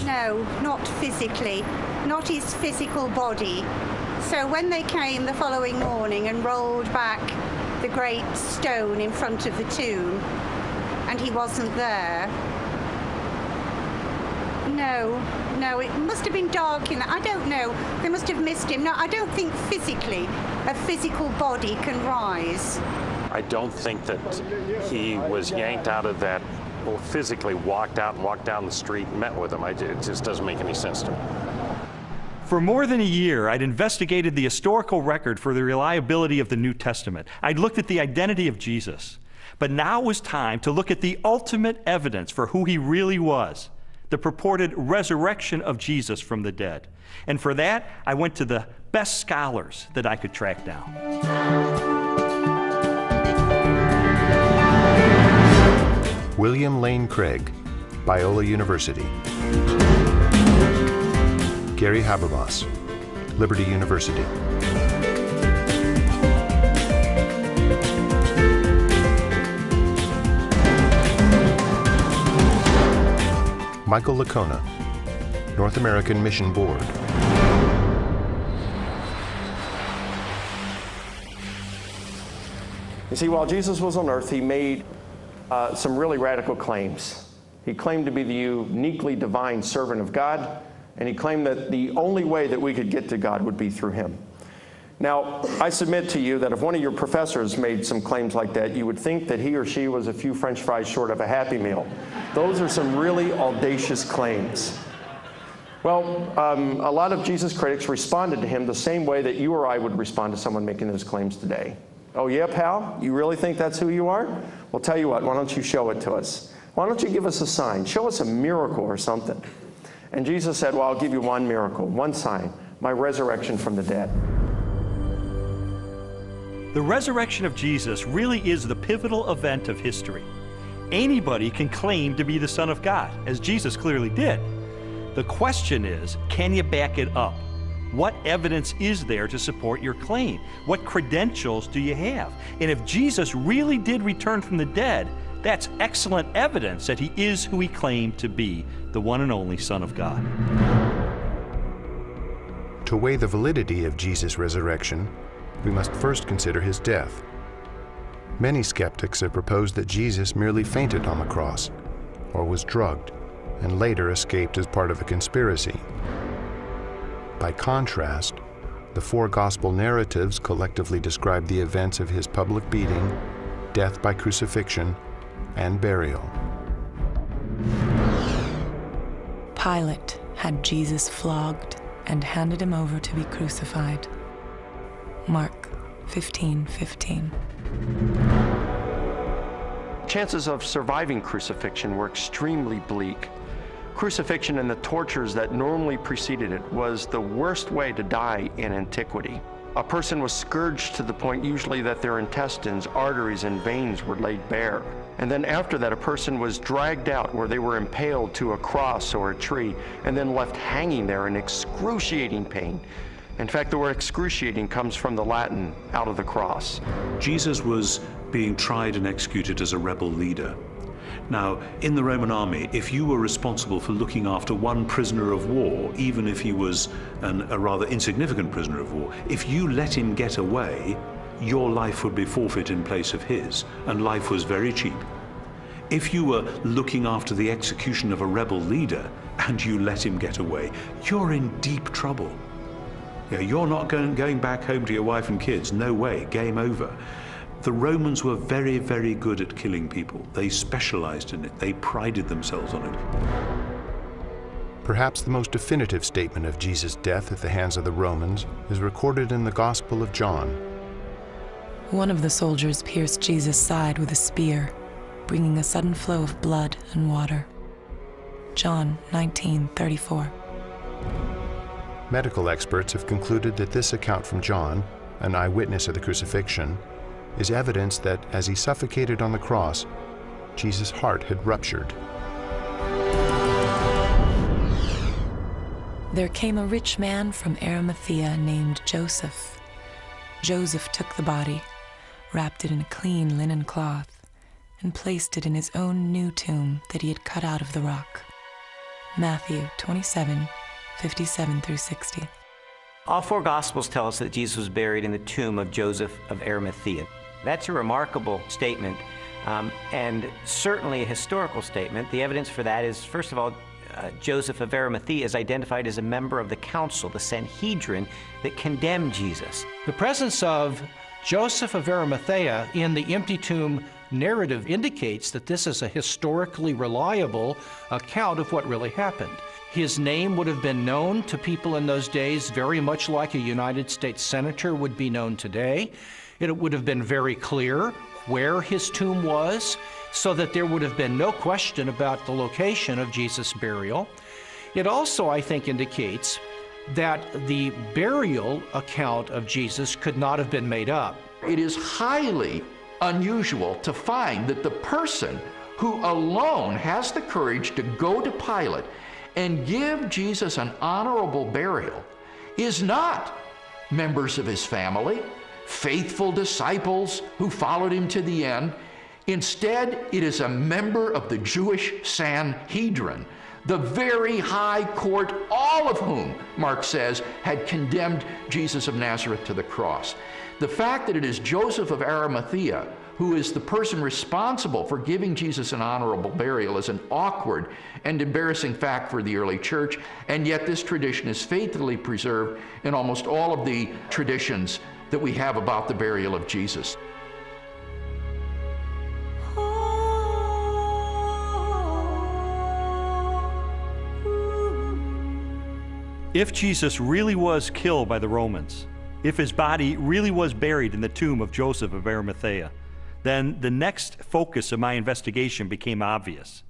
Speaker 20: No, not physically, not his physical body. So when they came the following morning and rolled back the great stone in front of the tomb, and he wasn't there, no, it must have been dark in there. I don't know. They must have missed him. No, I don't think physically a physical body can rise.
Speaker 21: I don't think that he was yanked out of that, or physically walked out and walked down the street and met with him. It just doesn't make any sense to me.
Speaker 5: For more than a year, I'd investigated the historical record for the reliability of the New Testament. I'd looked at the identity of Jesus. But now was time to look at the ultimate evidence for who he really was, the purported resurrection of Jesus from the dead. And for that, I went to the best scholars that I could track down.
Speaker 10: William Lane Craig, Biola University. Gary Habermas, Liberty University. Michael Licona, North American Mission Board.
Speaker 22: You see, while Jesus was on earth, he made some really radical claims. He claimed to be the uniquely divine servant of God, and he claimed that the only way that we could get to God would be through him. Now, I submit to you that if one of your professors made some claims like that, you would think that he or she was a few French fries short of a Happy Meal. Those are some really audacious claims. Well, a lot of Jesus critics responded to him the same way that you or I would respond to someone making those claims today. Oh yeah, pal? You really think that's who you are? Well, tell you what, why don't you show it to us? Why don't you give us a sign? Show us a miracle or something. And Jesus said, well, I'll give you one miracle, one sign, my resurrection from the dead.
Speaker 5: The resurrection of Jesus really is the pivotal event of history. Anybody can claim to be the Son of God, as Jesus clearly did. The question is, can you back it up? What evidence is there to support your claim? What credentials do you have? And if Jesus really did return from the dead, that's excellent evidence that he is who he claimed to be, the one and only Son of God.
Speaker 10: To weigh the validity of Jesus' resurrection, we must first consider his death. Many skeptics have proposed that Jesus merely fainted on the cross, or was drugged, and later escaped as part of a conspiracy. By contrast, the four gospel narratives collectively describe the events of his public beating, death by crucifixion, and burial.
Speaker 13: Pilate had Jesus flogged and handed him over to be crucified. Mark 15:15.
Speaker 22: Chances of surviving crucifixion were extremely bleak. Crucifixion and the tortures that normally preceded it was the worst way to die in antiquity. A person was scourged to the point usually that their intestines, arteries, and veins were laid bare. And then after that, a person was dragged out where they were impaled to a cross or a tree and then left hanging there in excruciating pain. In fact, the word excruciating comes from the Latin, out of the cross.
Speaker 11: Jesus was being tried and executed as a rebel leader. Now, in the Roman army, if you were responsible for looking after one prisoner of war, even if he was a rather insignificant prisoner of war, if you let him get away, your life would be forfeit in place of his, and life was very cheap. If you were looking after the execution of a rebel leader and you let him get away, you're in deep trouble. You're not going back home to your wife and kids. No way, game over. The Romans were very, very good at killing people. They specialized in it. They prided themselves on it.
Speaker 10: Perhaps the most definitive statement of Jesus' death at the hands of the Romans is recorded in the Gospel of John.
Speaker 13: One of the soldiers pierced Jesus' side with a spear, bringing a sudden flow of blood and water. John 19:34.
Speaker 10: Medical experts have concluded that this account from John, an eyewitness of the crucifixion, is evidence that as he suffocated on the cross, Jesus' heart had ruptured.
Speaker 13: There came a rich man from Arimathea named Joseph. Joseph took the body, wrapped it in a clean linen cloth, and placed it in his own new tomb that he had cut out of the rock. Matthew 27, 57 through 60.
Speaker 14: All four Gospels tell us that Jesus was buried in the tomb of Joseph of Arimathea. That's a remarkable statement, and certainly a historical statement. The evidence for that is, first of all, Joseph of Arimathea is identified as a member of the council, the Sanhedrin, that condemned Jesus.
Speaker 12: The presence of Joseph of Arimathea in the empty tomb narrative indicates that this is a historically reliable account of what really happened. His name would have been known to people in those days very much like a United States senator would be known today. It would have been very clear where his tomb was, so that there would have been no question about the location of Jesus' burial. It also, I think, indicates that the burial account of Jesus could not have been made up.
Speaker 1: It is highly unusual to find that the person who alone has the courage to go to Pilate and give Jesus an honorable burial is not members of his family, faithful disciples who followed him to the end. Instead, it is a member of the Jewish Sanhedrin, the very high court, all of whom, Mark says, had condemned Jesus of Nazareth to the cross. The fact that it is Joseph of Arimathea who is the person responsible for giving Jesus an honorable burial is an awkward and embarrassing fact for the early church, and yet this tradition is faithfully preserved in almost all of the traditions that we have about the burial of Jesus.
Speaker 5: If Jesus really was killed by the Romans, if his body really was buried in the tomb of Joseph of Arimathea, then the next focus of my investigation became obvious.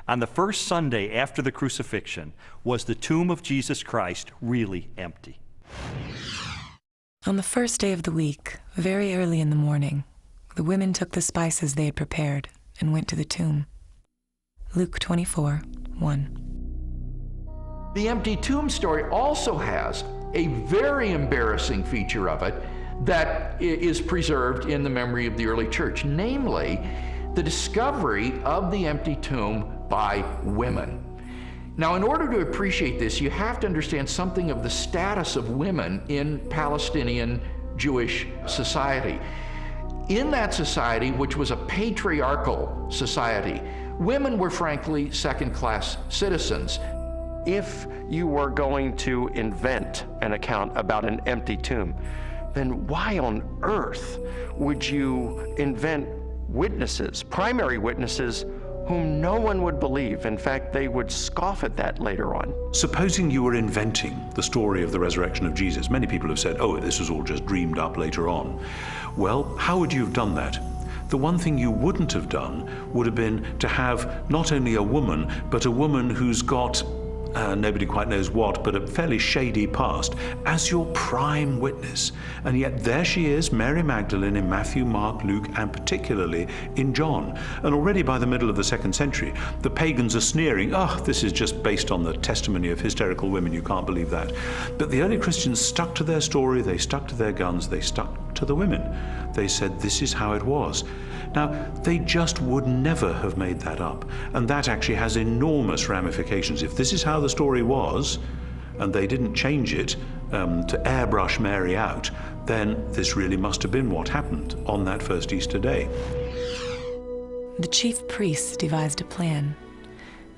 Speaker 5: On the first Sunday after the crucifixion, was the tomb of Jesus Christ really empty?
Speaker 13: On the first day of the week, very early in the morning, the women took the spices they had prepared and went to the tomb. Luke 24, 1.
Speaker 1: The empty tomb story also has a very embarrassing feature of it that is preserved in the memory of the early church, namely the discovery of the empty tomb by women. Now, in order to appreciate this, you have to understand something of the status of women in Palestinian Jewish society. In that society, which was a patriarchal society, women were frankly second-class citizens.
Speaker 22: If you were going to invent an account about an empty tomb, then why on earth would you invent witnesses, primary witnesses, whom no one would believe? In fact, they would scoff at that later on.
Speaker 11: Supposing you were inventing the story of the resurrection of Jesus, many people have said, oh, this was all just dreamed up later on. Well, how would you have done that? The one thing you wouldn't have done would have been to have not only a woman, but a woman who's got nobody quite knows what, but a fairly shady past, as your prime witness. And yet there she is, Mary Magdalene, in Matthew, Mark, Luke, and particularly in John. And already by the middle of the 2nd century, the pagans are sneering, oh, this is just based on the testimony of hysterical women, you can't believe that. But the early Christians stuck to their story, they stuck to their guns, they stuck to the women. They said this is how it was. Now, they just would never have made that up. And that actually has enormous ramifications. If this is how the story was, and they didn't change it to airbrush Mary out, then this really must have been what happened on that first Easter day.
Speaker 13: The chief priests devised a plan.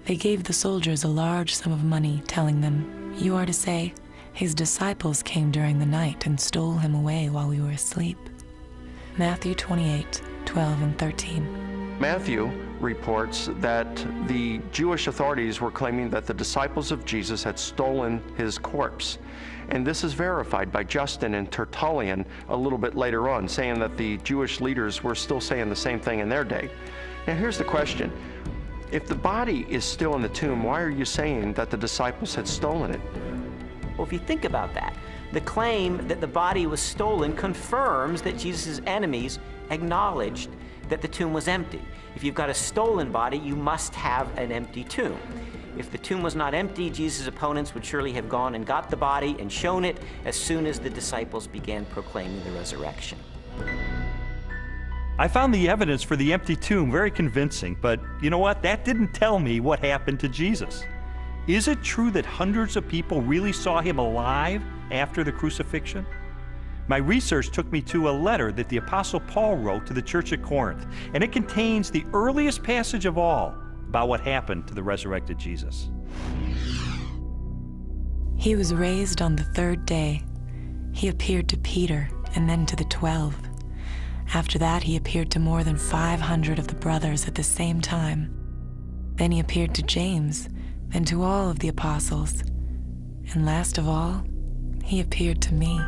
Speaker 13: They gave the soldiers a large sum of money, telling them, "You are to say, his disciples came during the night and stole him away while we were asleep." Matthew 28, 12 and 13.
Speaker 22: Matthew reports that the Jewish authorities were claiming that the disciples of Jesus had stolen his corpse. And this is verified by Justin and Tertullian a little bit later on, saying that the Jewish leaders were still saying the same thing in their day. Now here's the question. If the body is still in the tomb, why are you saying that the disciples had stolen it?
Speaker 14: Well, if you think about that, The claim that the body was stolen confirms that Jesus' enemies acknowledged that the tomb was empty. If you've got a stolen body, you must have an empty tomb. If the tomb was not empty, Jesus' opponents would surely have gone and got the body and shown it as soon as the disciples began proclaiming the resurrection.
Speaker 5: I found the evidence for the empty tomb very convincing, but you know what? That didn't tell me what happened to Jesus. Is it true that hundreds of people really saw him alive after the crucifixion? My research took me to a letter that the Apostle Paul wrote to the church at Corinth, and it contains the earliest passage of all about what happened to the resurrected Jesus.
Speaker 13: He was raised on the third day. He appeared to Peter and then to the 12. After that, he appeared to more than 500 of the brothers at the same time. Then he appeared to James, then to all of the apostles. And last of all, he appeared to me.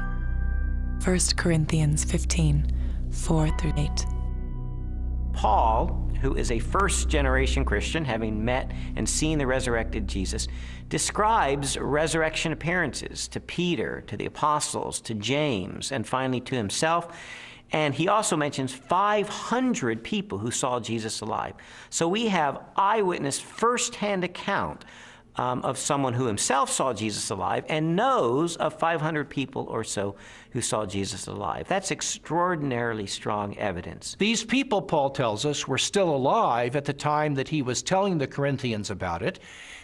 Speaker 13: 1 Corinthians 15, 4-8.
Speaker 14: Paul, who is a first-generation Christian, having met and seen the resurrected Jesus, describes resurrection appearances to Peter, to the apostles, to James, and finally to himself. And he also mentions 500 people who saw Jesus alive. So we have eyewitness first-hand account of someone who himself saw Jesus alive and knows of 500 people or so who saw Jesus alive. That's extraordinarily strong evidence.
Speaker 12: These people, Paul tells us, were still alive at the time that he was telling the Corinthians about it.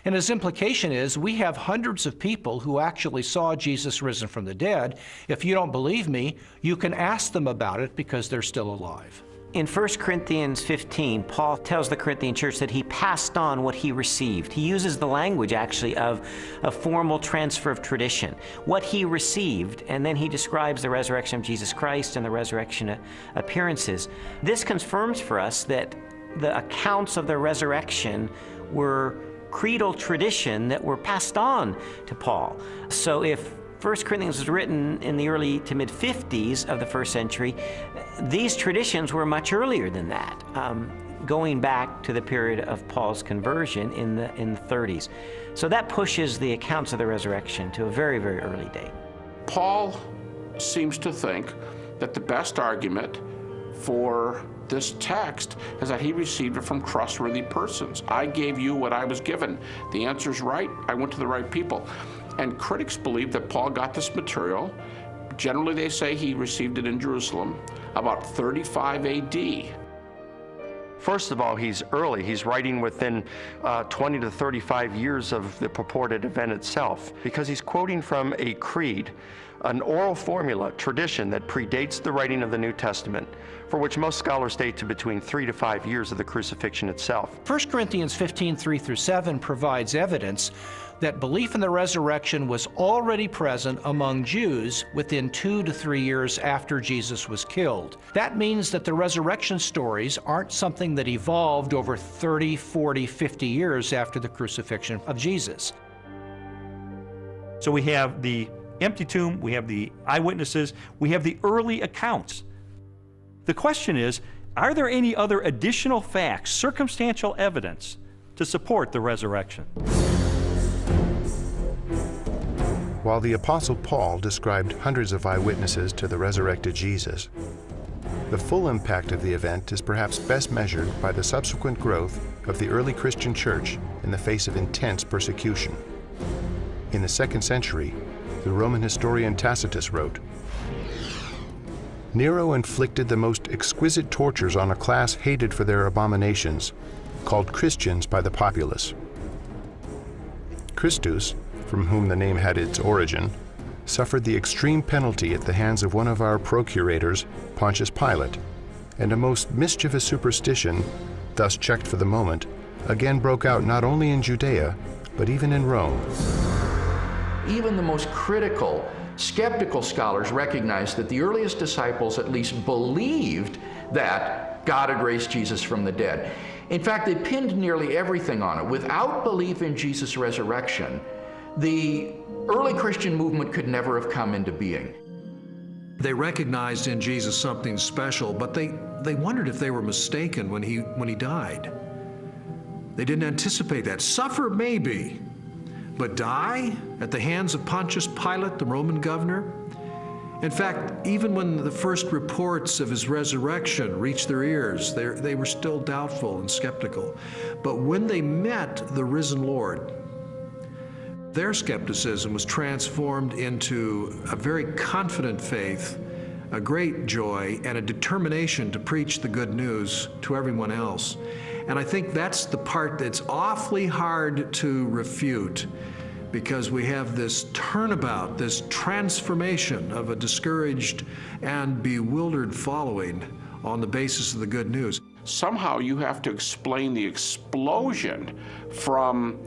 Speaker 12: And his implication is we have hundreds of people who actually saw Jesus risen from the dead. If you don't believe me, you can ask them about it because they're still alive.
Speaker 14: In 1 Corinthians 15, Paul tells the Corinthian church that he passed on what he received. He uses the language, actually, of a formal transfer of tradition. What he received, and then he describes the resurrection of Jesus Christ and the resurrection appearances. This confirms for us that the accounts of the resurrection were creedal tradition that were passed on to Paul. So if 1 Corinthians was written in the early to mid-50s of the first century, these traditions were much earlier than that, going back to the period of Paul's conversion in the 30s. So that pushes the accounts of the resurrection to a very, very early date.
Speaker 2: Paul seems to think that the best argument for this text is that he received it from trustworthy persons. I gave you what I was given. The answer's right. I went to the right people. And critics believe that Paul got this material. Generally, they say he received it in Jerusalem about 35 AD.
Speaker 22: First of all, he's early. He's writing within 20 to 35 years of the purported event itself, because he's quoting from a creed, an oral formula, tradition that predates the writing of the New Testament, for which most scholars date to between 3 to 5 years of the crucifixion itself.
Speaker 12: 1 Corinthians 15, 3-7 provides evidence that belief in the resurrection was already present among Jews within 2 to 3 years after Jesus was killed. That means that the resurrection stories aren't something that evolved over 30, 40, 50 years after the crucifixion of Jesus.
Speaker 5: So we have the empty tomb, we have the eyewitnesses, we have the early accounts. The question is, are there any other additional facts, circumstantial evidence, to support the resurrection?
Speaker 10: While the Apostle Paul described hundreds of eyewitnesses to the resurrected Jesus, the full impact of the event is perhaps best measured by the subsequent growth of the early Christian church in the face of intense persecution. In the 2nd century, the Roman historian Tacitus wrote, "Nero inflicted the most exquisite tortures on a class hated for their abominations, called Christians by the populace. Christus, from whom the name had its origin, suffered the extreme penalty at the hands of one of our procurators, Pontius Pilate, and a most mischievous superstition, thus checked for the moment, again broke out not only in Judea, but even in Rome."
Speaker 1: Even the most critical, skeptical scholars recognize that the earliest disciples at least believed that God had raised Jesus from the dead. In fact, they pinned nearly everything on it. Without belief in Jesus' resurrection, the early Christian movement could never have come into being.
Speaker 11: They recognized in Jesus something special, but they wondered if they were mistaken when he died. They didn't anticipate that. Suffer maybe,
Speaker 3: but die at the hands of Pontius Pilate, the Roman governor? In fact, even when the first reports of his resurrection reached their ears, they were still doubtful and skeptical. But when they met the risen Lord, their skepticism was transformed into a very confident faith, a great joy, and a determination to preach the good news to everyone else. And I think that's the part that's awfully hard to refute, because we have this turnabout, this transformation of a discouraged and bewildered following on the basis of the good news.
Speaker 2: Somehow you have to explain the explosion from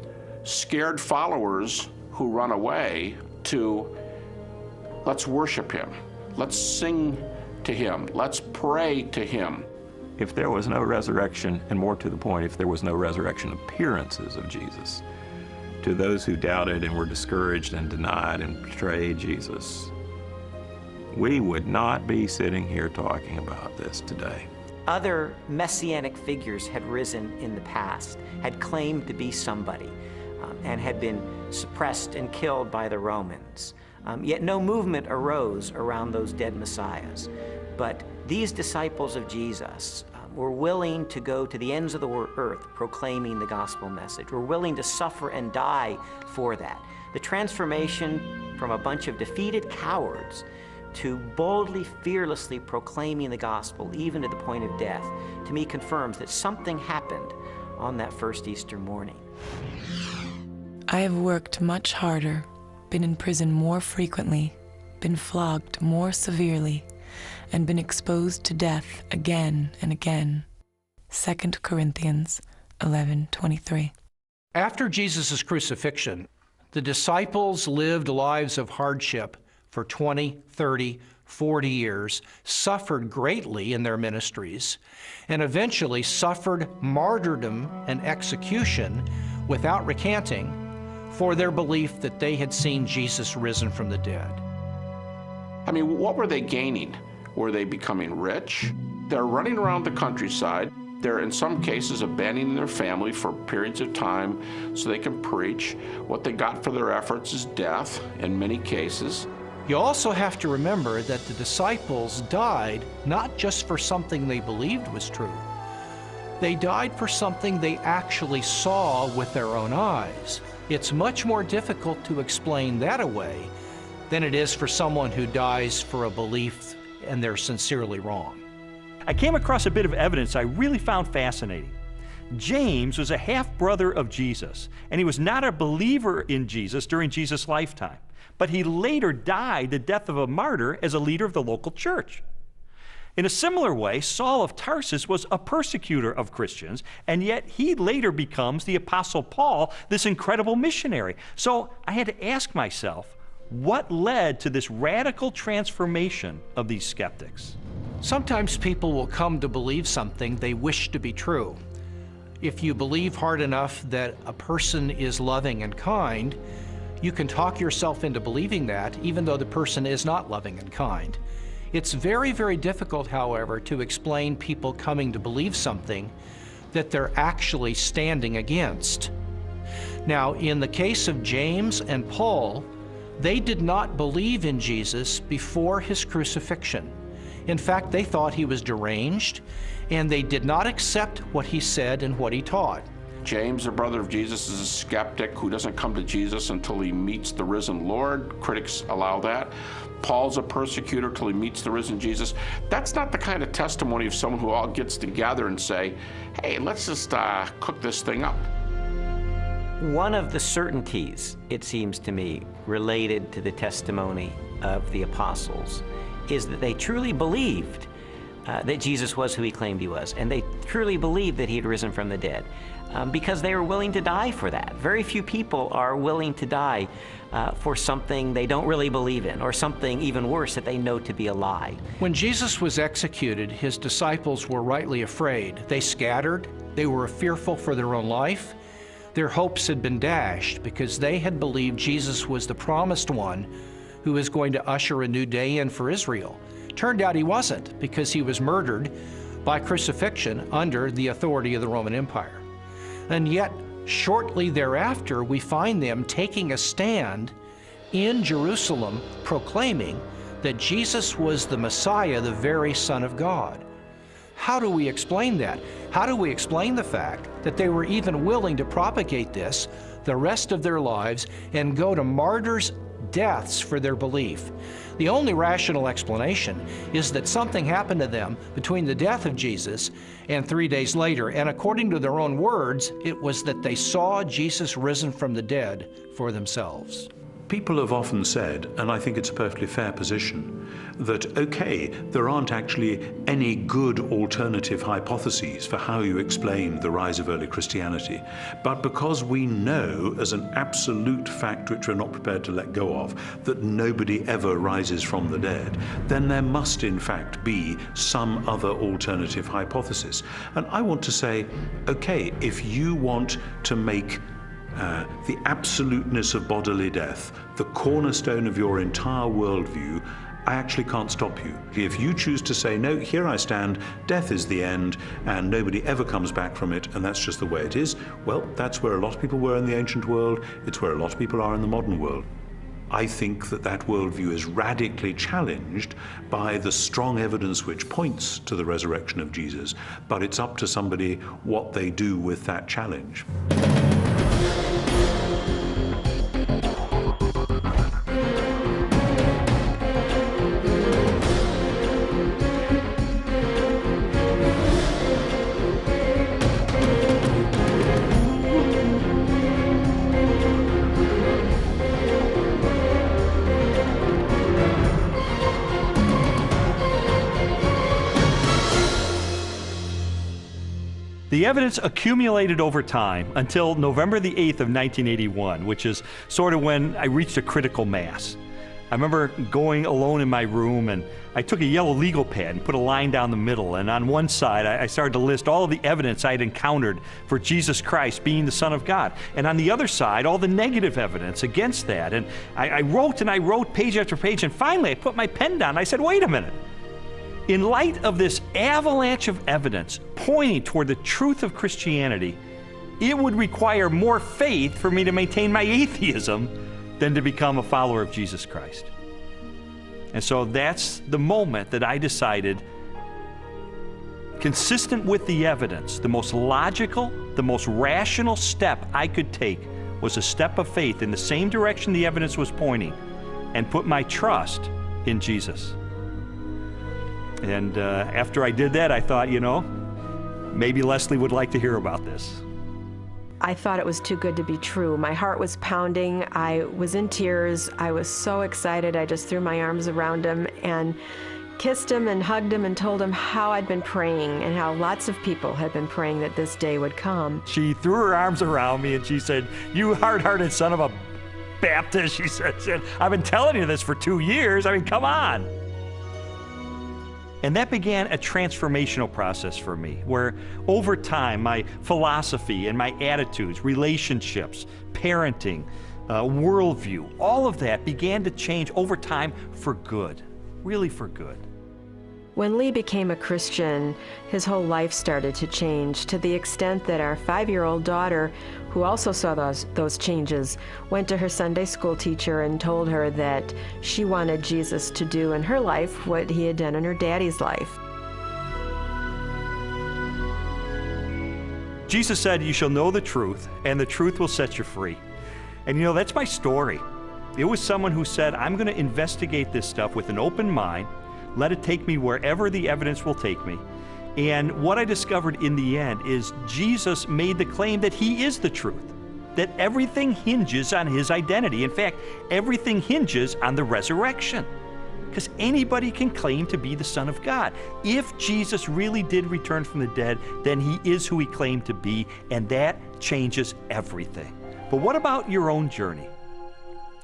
Speaker 2: scared followers who run away to let's worship him, let's sing to him, let's pray to him.
Speaker 18: If there was no resurrection, and more to the point, if there was no resurrection appearances of Jesus, to those who doubted and were discouraged and denied and betrayed Jesus, we would not be sitting here talking about this today.
Speaker 14: Other messianic figures had risen in the past, had claimed to be somebody, and had been suppressed and killed by the Romans. Yet no movement arose around those dead messiahs. But these disciples of Jesus were willing to go to the ends of the earth proclaiming the gospel message. Were willing to suffer and die for that. The transformation from a bunch of defeated cowards to boldly, fearlessly proclaiming the gospel, even to the point of death, to me confirms that something happened on that first Easter morning.
Speaker 13: I have worked much harder, been in prison more frequently, been flogged more severely, and been exposed to death again and again. 2 Corinthians 11:23.
Speaker 12: After Jesus' crucifixion, the disciples lived lives of hardship for 20, 30, 40 years, suffered greatly in their ministries, and eventually suffered martyrdom and execution without recanting for their belief that they had seen Jesus risen from the dead.
Speaker 2: I mean, what were they gaining? Were they becoming rich? They're running around the countryside. They're, in some cases, abandoning their family for periods of time so they can preach. What they got for their efforts is death, in many cases.
Speaker 12: You also have to remember that the disciples died not just for something they believed was true. They died for something they actually saw with their own eyes. It's much more difficult to explain that away than it is for someone who dies for a belief and they're sincerely wrong.
Speaker 5: I came across a bit of evidence I really found fascinating. James was a half-brother of Jesus, and he was not a believer in Jesus during Jesus' lifetime, but he later died the death of a martyr as a leader of the local church. In a similar way, Saul of Tarsus was a persecutor of Christians, and yet he later becomes the Apostle Paul, this incredible missionary. So I had to ask myself, what led to this radical transformation of these skeptics?
Speaker 12: Sometimes people will come to believe something they wish to be true. If you believe hard enough that a person is loving and kind, you can talk yourself into believing that, even though the person is not loving and kind. It's very, very difficult, however, to explain people coming to believe something that they're actually standing against. Now, in the case of James and Paul, they did not believe in Jesus before his crucifixion. In fact, they thought he was deranged, and they did not accept what he said and what he taught.
Speaker 2: James, a brother of Jesus, is a skeptic who doesn't come to Jesus until he meets the risen Lord. Critics allow that. Paul's a persecutor till he meets the risen Jesus. That's not the kind of testimony of someone who all gets together and say, hey, let's just cook this thing up.
Speaker 14: One of the certainties, it seems to me, related to the testimony of the apostles is that they truly believed that Jesus was who he claimed he was, and they truly believed that he had risen from the dead because they were willing to die for that. Very few people are willing to die for something they don't really believe in, or something even worse that they know to be a lie.
Speaker 12: When Jesus was executed, his disciples were rightly afraid. They scattered, they were fearful for their own life. Their hopes had been dashed because they had believed Jesus was the promised one who was going to usher a new day in for Israel. Turned out he wasn't, because he was murdered by crucifixion under the authority of the Roman Empire. And yet, Shortly thereafter, we find them taking a stand in Jerusalem, proclaiming that Jesus was the Messiah, the very Son of God. How do we explain that? How do we explain the fact that they were even willing to propagate this the rest of their lives and go to martyrs' deaths for their belief? The only rational explanation is that something happened to them between the death of Jesus and 3 days later, and according to their own words, it was that they saw Jesus risen from the dead for themselves.
Speaker 11: People have often said, and I think it's a perfectly fair position, that okay, there aren't actually any good alternative hypotheses for how you explain the rise of early Christianity, but because we know as an absolute fact which we're not prepared to let go of, that nobody ever rises from the dead, then there must in fact be some other alternative hypothesis. And I want to say, okay, if you want to make the absoluteness of bodily death the cornerstone of your entire worldview, I actually can't stop you. If you choose to say, no, here I stand, death is the end, and nobody ever comes back from it, and that's just the way it is, well, that's where a lot of people were in the ancient world, it's where a lot of people are in the modern world. I think that that worldview is radically challenged by the strong evidence which points to the resurrection of Jesus, but it's up to somebody what they do with that challenge.
Speaker 5: The evidence accumulated over time until November the 8th of 1981, which is sort of when I reached a critical mass. I remember going alone in my room, and I took a yellow legal pad and put a line down the middle, and on one side I started to list all of the evidence I had encountered for Jesus Christ being the Son of God, and on the other side all the negative evidence against that. And I wrote and I wrote page after page, and finally I put my pen down and I said, wait a minute. In light of this avalanche of evidence pointing toward the truth of Christianity, it would require more faith for me to maintain my atheism than to become a follower of Jesus Christ. And so that's the moment that I decided, consistent with the evidence, the most logical, the most rational step I could take was a step of faith in the same direction the evidence was pointing, and put my trust in Jesus. And after I did that, I thought, you know, maybe Leslie would like to hear about this.
Speaker 6: I thought it was too good to be true. My heart was pounding. I was in tears. I was so excited. I just threw my arms around him and kissed him and hugged him and told him how I'd been praying and how lots of people had been praying that this day would come.
Speaker 5: She threw her arms around me and she said, "You hard-hearted son of a Baptist," she said, "I've been telling you this for 2 years. I mean, come on." And that began a transformational process for me, where over time, my philosophy and my attitudes, relationships, parenting, worldview, all of that began to change over time for good, really for good.
Speaker 6: When Lee became a Christian, his whole life started to change, to the extent that our 5-year-old daughter, who also saw those changes, went to her Sunday school teacher and told her that she wanted Jesus to do in her life what he had done in her daddy's life.
Speaker 5: Jesus said, "You shall know the truth, and the truth will set you free." And you know, that's my story. It was someone who said, I'm going to investigate this stuff with an open mind, let it take me wherever the evidence will take me. And what I discovered in the end is Jesus made the claim that he is the truth, that everything hinges on his identity. In fact, everything hinges on the resurrection, because anybody can claim to be the Son of God. If Jesus really did return from the dead, then he is who he claimed to be, and that changes everything. But what about your own journey?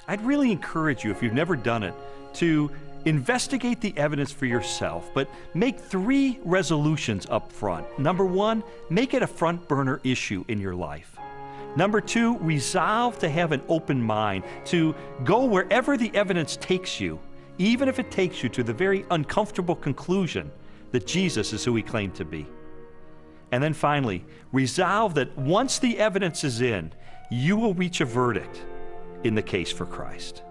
Speaker 5: I'd really encourage you, if you've never done it, to investigate the evidence for yourself, but make 3 resolutions up front. Number 1, make it a front burner issue in your life. Number 2, resolve to have an open mind, to go wherever the evidence takes you, even if it takes you to the very uncomfortable conclusion that Jesus is who he claimed to be. And then finally, resolve that once the evidence is in, you will reach a verdict in the case for Christ.